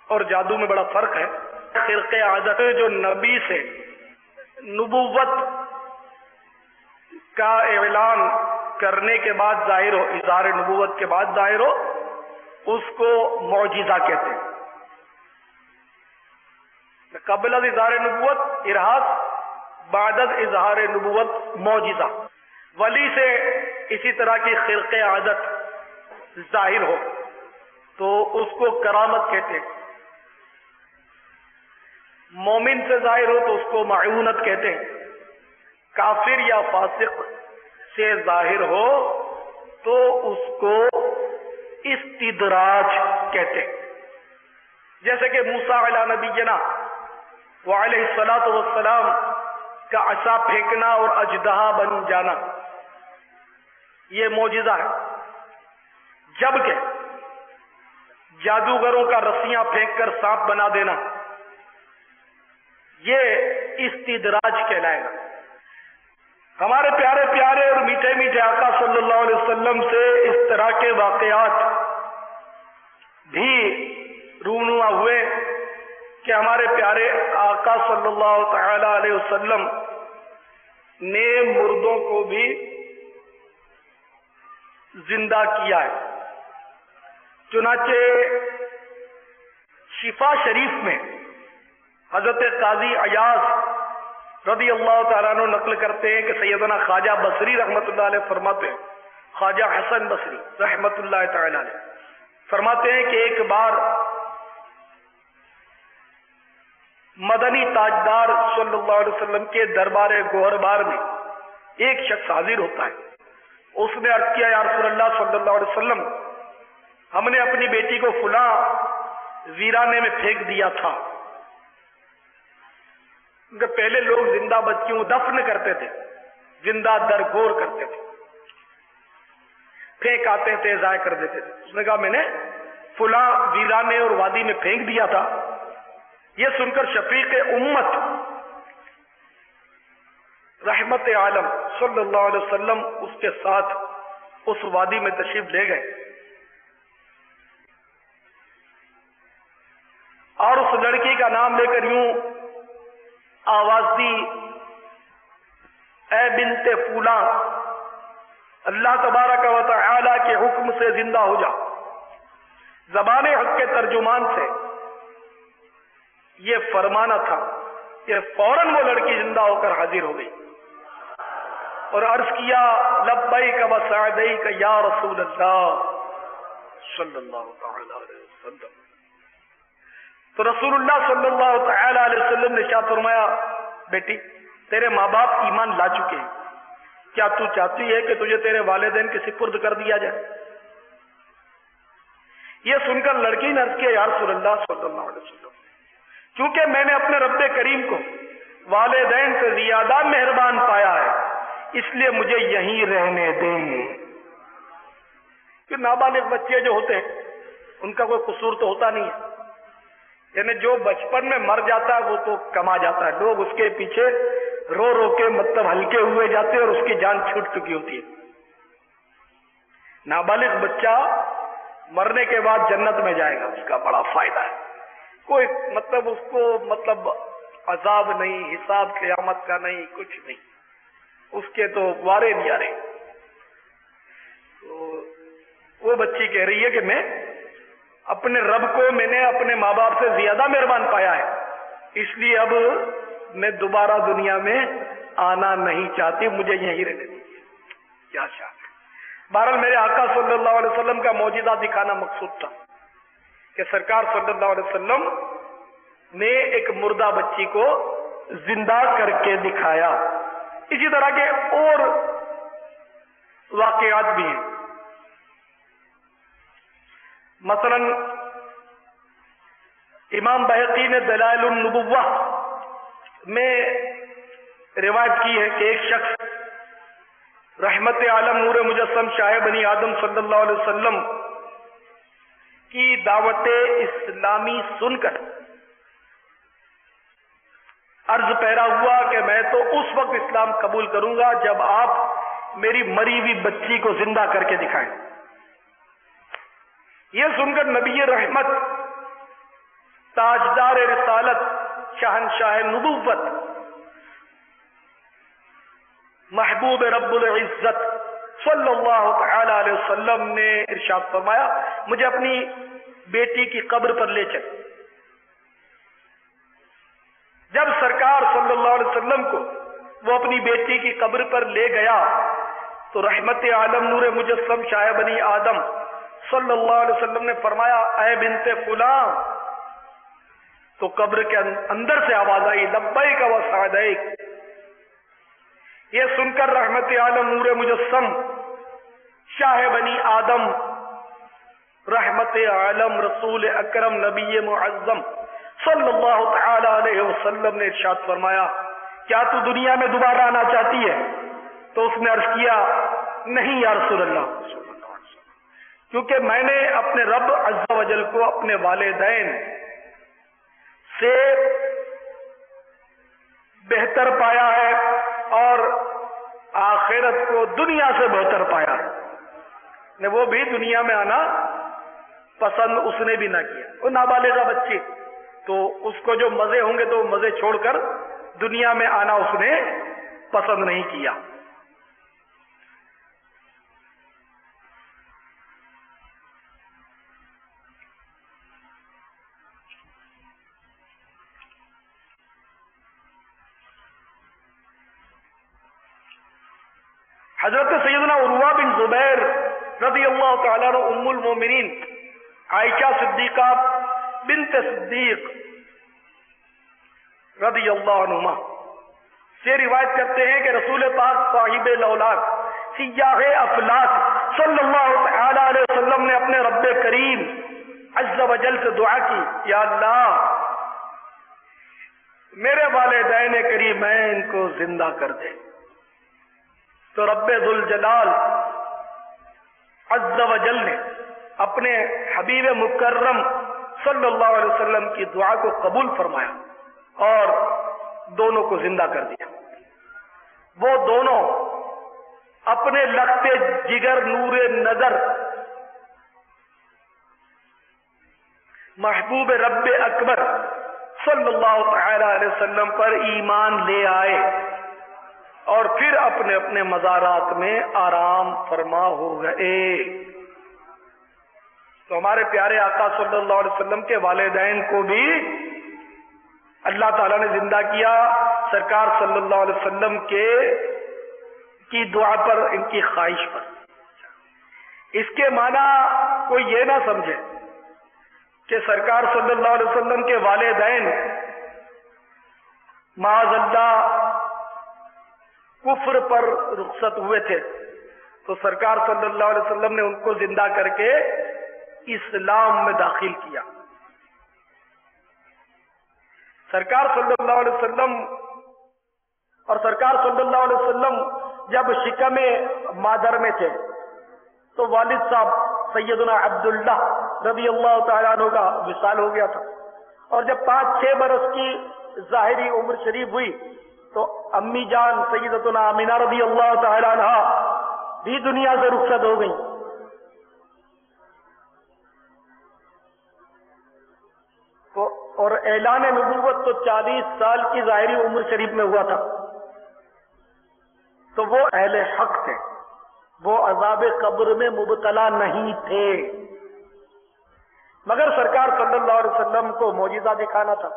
اور جادو میں بڑا فرق ہے. خرق عادت جو نبی سے نبوت کا اعلان کرنے کے بعد ظاہر ہو، اظہار نبوت کے بعد ظاہر ہو، اس کو معجزہ کہتے ہیں. قبل از اظہار نبوت ارہاس، بعد از اظہار نبوت معجزہ. ولی سے اسی طرح کی خرق عادت ظاہر ہو تو اس کو کرامت کہتے ہیں. مومن سے ظاہر ہو تو اس کو معونت کہتے ہیں. کافر یا فاسق سے ظاہر ہو تو اس کو استدراج کہتے ہیں. جیسے کہ موسیٰ علیہ نبینا وعلیہ الصلاۃ والسلام کا عصا پھینکنا اور اژدہا بن جانا یہ معجزہ ہے. جبکہ جادوگروں کا رسیاں پھینک کر سانپ بنا دینا یہ استدراج کہلائے گا. ہمارے پیارے پیارے اور میٹھے میٹھے آقا صلی اللہ علیہ وسلم سے اس طرح کے واقعات بھی رونما ہوئے کہ ہمارے پیارے آقا صلی اللہ تعالی علیہ وسلم نے مردوں کو بھی زندہ کیا ہے. چنانچہ شفا شریف میں حضرت قاضی عیاض رضی اللہ تعالیٰ عنہ نقل کرتے ہیں کہ سیدنا خواجہ بصری رحمت اللہ علیہ فرماتے ہیں، خواجہ حسن بصری رحمت اللہ تعالیٰ علیہ فرماتے ہیں کہ ایک بار مدنی تاجدار صلی اللہ علیہ وسلم کے دربار گوہر بار میں ایک شخص حاضر ہوتا ہے. اس نے عرض کیا یا رسول اللہ صلی اللہ علیہ وسلم، ہم نے اپنی بیٹی کو فلاں ویرانے میں پھینک دیا تھا. پہلے لوگ زندہ بچیوں کو دفن کرتے تھے، زندہ درگور کرتے تھے، پھینک آتے تھے، ضائع کر دیتے تھے. اس نے کہا میں نے فلاں ویرانے اور وادی میں پھینک دیا تھا. یہ سن کر شفیق امت رحمت عالم صلی اللہ علیہ وسلم اس کے ساتھ اس وادی میں تشریف لے گئے اور اس لڑکی کا نام لے کر یوں آواز دی، اے بنت فلاں، اللہ تبارک و تعالی کے حکم سے زندہ ہو جا. زبان حق کے ترجمان سے یہ فرمانا تھا کہ فوراً وہ لڑکی زندہ ہو کر حاضر ہو گئی اور عرض کیا لبیک و سعدیک یا رسول اللہ صلی اللہ تعالی علیہ وسلم. تو رسول اللہ صلی اللہ تعالی علیہ وسلم نے کیا فرمایا، بیٹی تیرے ماں باپ ایمان لا چکے ہیں، کیا تو چاہتی ہے کہ تجھے تیرے والدین کے سپرد کر دیا جائے؟ یہ سن کر لڑکی نے عرض کیا یا رسول اللہ صلی اللہ علیہ وسلم، کیونکہ میں نے اپنے رب کریم کو والدین سے زیادہ مہربان پایا ہے اس لیے مجھے یہیں رہنے دیں. کہ نابالغ بچے جو ہوتے ہیں ان کا کوئی قصور تو ہوتا نہیں ہے، یعنی جو بچپن میں مر جاتا ہے وہ تو کما جاتا ہے، لوگ اس کے پیچھے رو رو کے مطلب ہلکے ہوئے جاتے ہیں اور اس کی جان چھوٹ چکی ہوتی ہے. نابالغ بچہ مرنے کے بعد جنت میں جائے گا، اس کا بڑا فائدہ ہے. کوئی مطلب اس کو مطلب عذاب نہیں، حساب قیامت کا نہیں، کچھ نہیں، اس کے تو وارے نہیں آ رہے. تو وہ بچی کہہ رہی ہے کہ میں اپنے رب کو میں نے اپنے ماں باپ سے زیادہ مہربان پایا ہے، اس لیے اب میں دوبارہ دنیا میں آنا نہیں چاہتی، مجھے یہیں رہنے دیجیے. کیا شان. بہرحال میرے آقا صلی اللہ علیہ وسلم کا معجزہ دکھانا مقصود تھا کہ سرکار صلی اللہ علیہ وسلم نے ایک مردہ بچی کو زندہ کر کے دکھایا. اسی طرح کے اور واقعات بھی ہیں. مثلا امام بہقی نے دلائل النبوہ میں روایت کی ہے کہ ایک شخص رحمت عالم نور مجسم شاہ بنی آدم صلی اللہ علیہ وسلم کی دعوت اسلامی سن کر عرض پیرا ہوا کہ میں تو اس وقت اسلام قبول کروں گا جب آپ میری مری ہوئی بچی کو زندہ کر کے دکھائیں. یہ سن کر نبی رحمت تاجدار رسالت، شہنشاہ نبوت، محبوب رب العزت صلی اللہ تعالی علیہ وسلم نے ارشاد فرمایا مجھے اپنی بیٹی کی قبر پر لے چل۔ جب سرکار صلی اللہ علیہ وسلم کو وہ اپنی بیٹی کی قبر پر لے گیا تو رحمت عالم نور مجسم شاہ بنی آدم صلی اللہ علیہ وسلم نے فرمایا اے بنت فلاں، تو قبر کے اندر سے آواز آئی لبیک و سعدیک۔ یہ سن کر رحمت عالم نور مجسم شاہ بنی آدم رحمت عالم رسول اکرم نبی معظم صلی اللہ تعالی علیہ وسلم نے ارشاد فرمایا کیا تو دنیا میں دوبارہ آنا چاہتی ہے؟ تو اس نے عرض کیا نہیں یا رسول اللہ، کیونکہ میں نے اپنے رب عز و جل کو اپنے والدین سے بہتر پایا ہے اور آخرت کو دنیا سے بہتر پایا ہے۔ وہ بھی دنیا میں آنا پسند اس نے بھی نہ کیا، وہ نابالغہ بچی، تو اس کو جو مزے ہوں گے تو مزے چھوڑ کر دنیا میں آنا اس نے پسند نہیں کیا۔ حضرت سیدنا عروہ بن زبیر رضی اللہ تعالیٰ عنہ ام المومنین عائشہ صدیقہ بنت صدیق رضی اللہ عنہما سے روایت کرتے ہیں کہ رسول پاک صاحب لولاک سیاح افلاک صلی اللہ تعالی علیہ وسلم نے اپنے رب کریم عز و جل سے دعا کی یا اللہ میرے والدین کریمین کو زندہ کر دے، تو رب ذوالجلال عز و جل نے اپنے حبیب مکرم صلی اللہ علیہ وسلم کی دعا کو قبول فرمایا اور دونوں کو زندہ کر دیا۔ وہ دونوں اپنے لخت جگر نور نظر محبوب رب اکبر صلی اللہ تعالی علیہ وسلم پر ایمان لے آئے اور پھر اپنے اپنے مزارات میں آرام فرما ہو گئے۔ تو ہمارے پیارے آقا صلی اللہ علیہ وسلم کے والدین کو بھی اللہ تعالیٰ نے زندہ کیا، سرکار صلی اللہ علیہ وسلم کی دعا پر، ان کی خواہش پر۔ اس کے معنی کوئی یہ نہ سمجھے کہ سرکار صلی اللہ علیہ وسلم کے والدین معاذ اللہ کفر پر رخصت ہوئے تھے تو سرکار صلی اللہ علیہ وسلم نے ان کو زندہ کر کے اسلام میں داخل کیا۔ سرکار صلی اللہ علیہ وسلم اور سرکار صلی اللہ علیہ وسلم جب شکم مادر میں تھے تو والد صاحب سیدنا عبداللہ رضی اللہ تعالیٰ عنہ کا وصال ہو گیا تھا، اور جب 5-6 برس کی ظاہری عمر شریف ہوئی تو امی جان سیدتنا آمینہ رضی اللہ تعالیٰ عنہ بھی دنیا سے رخصت ہو گئی۔ اور اعلان نبوت تو 40 سال کی ظاہری عمر شریف میں ہوا تھا، تو وہ اہل حق تھے، وہ عذاب قبر میں مبتلا نہیں تھے، مگر سرکار صلی اللہ علیہ وسلم کو معجزہ دکھانا تھا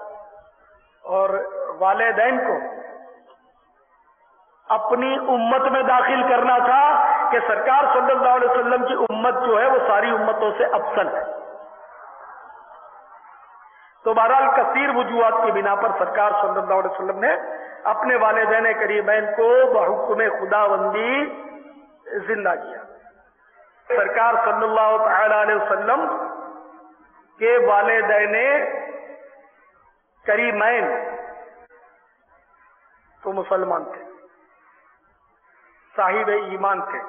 اور والدین کو اپنی امت میں داخل کرنا تھا کہ سرکار صلی اللہ علیہ وسلم کی امت جو ہے وہ ساری امتوں سے افضل ہے۔ تو بہرحال کثیر وجوہات کی بنا پر سرکار صلی اللہ علیہ وسلم نے اپنے والدین کریمین کو بحکم خداوندی زندہ کیا۔ سرکار صلی اللہ تعالی علیہ وسلم کے والدین کریمین تو مسلمان تھے، صاحب ایمان تھے،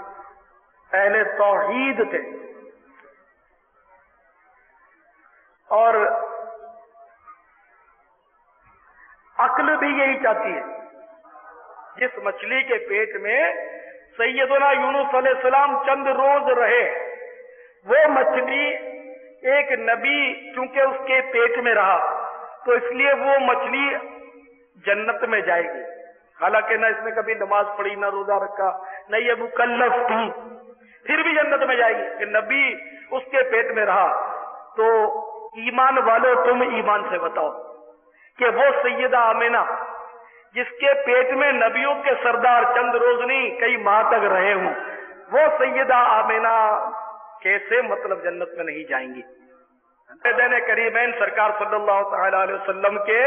اہل توحید تھے، اور عقل بھی یہی چاہتی ہے۔ جس مچھلی کے پیٹ میں سیدنا یونس علیہ السلام چند روز رہے، وہ مچھلی ایک نبی چونکہ اس کے پیٹ میں رہا تو اس لیے وہ مچھلی جنت میں جائے گی، حالانکہ نہ اس نے کبھی نماز پڑھی، نہ روزہ رکھا، نہ یہ مکلف تھی، پھر بھی جنت میں جائے گی کہ نبی اس کے پیٹ میں رہا۔ تو ایمان والو تم ایمان سے بتاؤ کہ وہ سیدہ آمنہ جس کے پیٹ میں نبیوں کے سردار چند روز نہیں کئی ماہ تک رہے ہوں، وہ سیدہ آمنہ کیسے مطلب جنت میں نہیں جائیں گی؟ دین کریمین سرکار صلی اللہ تعالی علیہ وسلم کے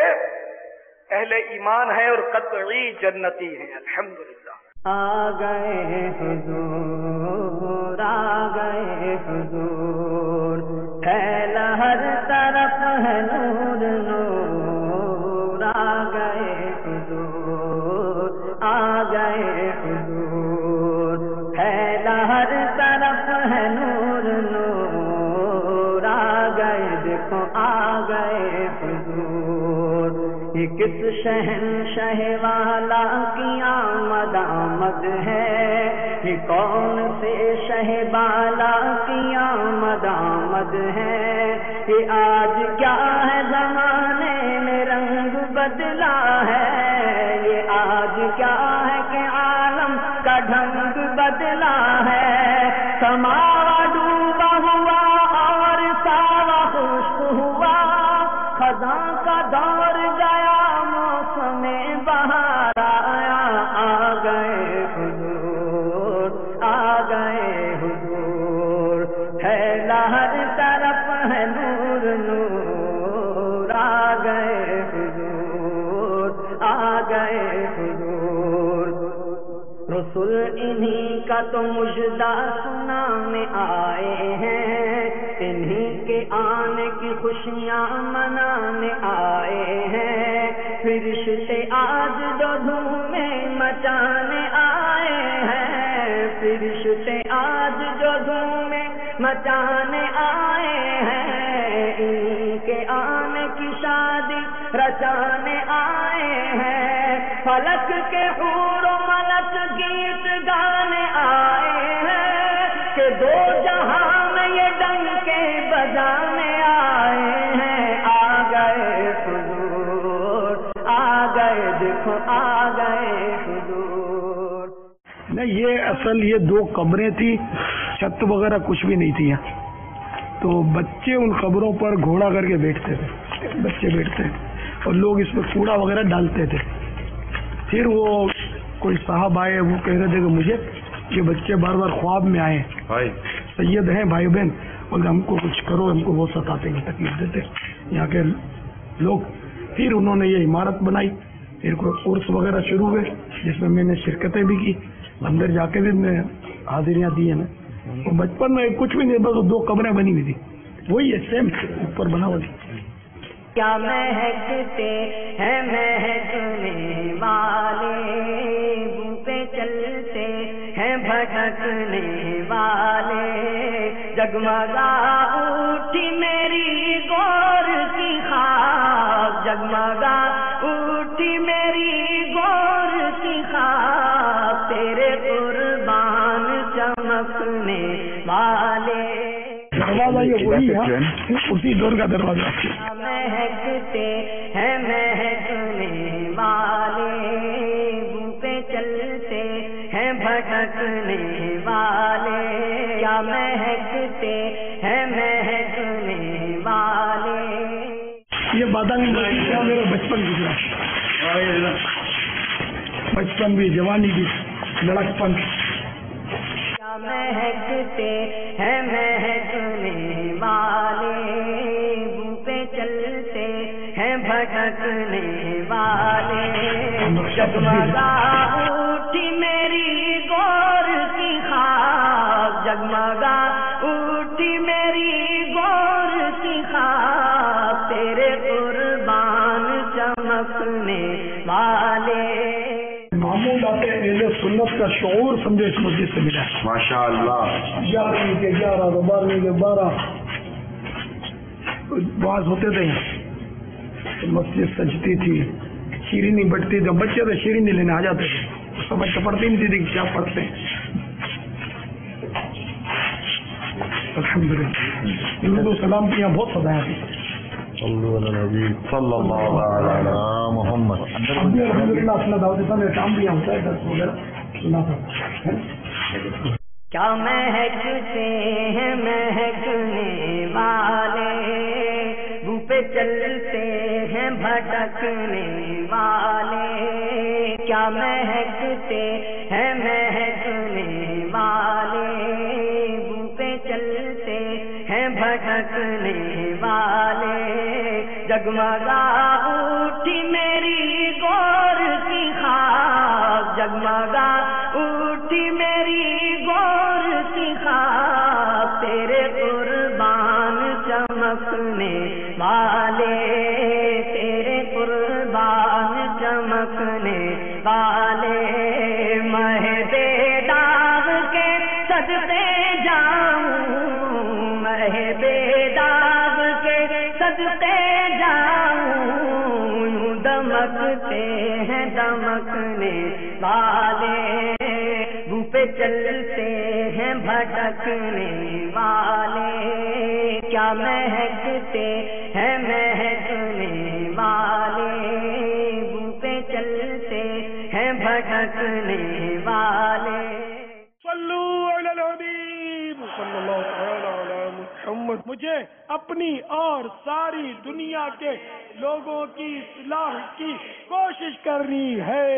اہل ایمان ہیں اور قطعی جنتی ہیں، الحمدللہ۔ آ گئے حضور، آ گئے حضور، پھیلا ہر طرف ہے نور نور، آ گئے حضور، آ گئے حضور، پھیلا ہر طرف ہے نور نور، آ گئے دیکھو آ گئے حضور۔ یہ کس شہنشاہ والا کی آمد آمد ہے، یہ کون سے شہ بالا کی آمد آمد ہے، یہ آج کیا ہے زمانے میں رنگ بدلا ہے، یہ آج کیا ہے کہ عالم کا ڈھنگ بدلا ہے، سماوا ڈوبا ہوا اور ساوا خشک ہوا، خزاں کا دور گیا موسم بہار آیا، آ گئے حضور، آ گئے حضور، پھیلا ہر طرف ہے نور نور، آ گئے حضور، آ گئے حضور۔ رسول انہی کا تو مجدہ سنانے آئے ہیں، انہی کے آنے کی خوشیاں منانے آئے ہیں، فرشتے آج جو دھومیں مچانے آئے ہیں، فرشتے آج جو دھومیں مچانے آئے ہیں، ان کے آنے کی شادی رچانے آئے ہیں، فلک کے حور و ملک گیت گانے آئے ہیں، کہ دو جہاں میں یہ ڈنکے بجانے آئے ہیں، آ گئے حضور، آ گئے دیکھو آ گئے حضور۔ نہیں، یہ اصل یہ دو قبریں تھی، چھت وغیرہ کچھ بھی نہیں تھی یہاں، تو بچے ان قبروں پر گھوڑا کر کے بیٹھتے تھے، بچے بیٹھتے اور لوگ اس میں کوڑا وغیرہ ڈالتے تھے۔ پھر وہ کوئی صاحب آئے، وہ کہہ رہے تھے کہ مجھے یہ بچے بار بار خواب میں آئے، سید ہیں بھائی بہن، اور ہم کو کچھ کرو، ہم کو وہ ستاتے ہیں، تکلیف دیتے یہاں کے لوگ۔ پھر انہوں نے یہ عمارت بنائی، پھر کوئی کورس وغیرہ شروع ہوئے جس میں نے شرکتیں بھی کی، اندر جا کے بھی میں حاضریاں دی ہیں۔ اور بچپن میں کچھ بھی نہیں، بس دو قبریں بنی ہوئی تھی، وہی ہے سیم اوپر بنا ہوا تھی۔ کیا مہکتے ہیں مہکنے والے، بو پہ چلتے ہیں بھٹکنے والے، جگمگا اٹھی میری گور کی خاک، جگمگا اٹھی میری گور کی خاک، تیرے قربان چمکنے والے۔ دروازہ یہ وہی ہے، اسی دور کا دروازہ۔ مہکتے ہیں مہکنے والے، بو پہ چلتے ہیں بھٹکنے والے، کیا مہکتے ہیں مہکنے والے۔ یہ بادامی کیا میرا بچپن گزرا، بچپن بھی، جوانی بھی، لڑکپن۔ کیا مہکتے ہیں مہکنے والے، بو پہ چلتے ہیں بھٹکنے والے، جگمگا اٹھی میری گور کی خاک، جگمگا اٹھی میری گور کی خاک، تیرے قربان چمکنے والے۔ معمول آتے اہل سنت کا شعور سمجھے اس مسجد سے ملا، ماشاء اللہ۔ 11 کے 11، 12 کے 12 باز ہوتے تھے، مسجد سجتی تھی، شیرینی بٹتی تھی، بچے تو شیرینی لینے آ جاتے تھے، سمجھ تو پڑتی نہیں تھی کہ کیا پڑھتے ہیں۔ الحمدللہ ان لوگوں سلام کی یہاں بہت سدایا تھی، صلو علی النبی صلی اللہ علی محمد. ابھی الحمدللہ اپنا دعوت اسلام میں کام بھی ہوتا ہے درس وغیرہ سنا تھا. کیا مہکتے ہیں مہکنے والے بو پہ چلتے ہیں بھٹکنے والے. کیا مہکتے ہیں مہکنے والے بو پہ چلتے ہیں بھٹکنے والے. جگمگا اٹھی میری گور کی خاک, جگمگا اٹھی میری گور کی خاک, تیرے قربان چمکنے والے, تیرے قربان چمکنے والے. مہدے داغ کے صدقے جاؤں, مہدے داغ کے صدقے جاؤں, دمکتے ہیں دمکنے والے بو پہ چلتے ہیں بھٹکنے والے. کیا مہکتے ہیں مہکنے والے بو پہ چلتے ہیں بھٹکنے والے. صلو علی الحبیب صلی اللہ تعالی علی محمد. مجھے اپنی اور ساری دنیا کے لوگوں کی اصلاح کی کوشش کرنی ہے.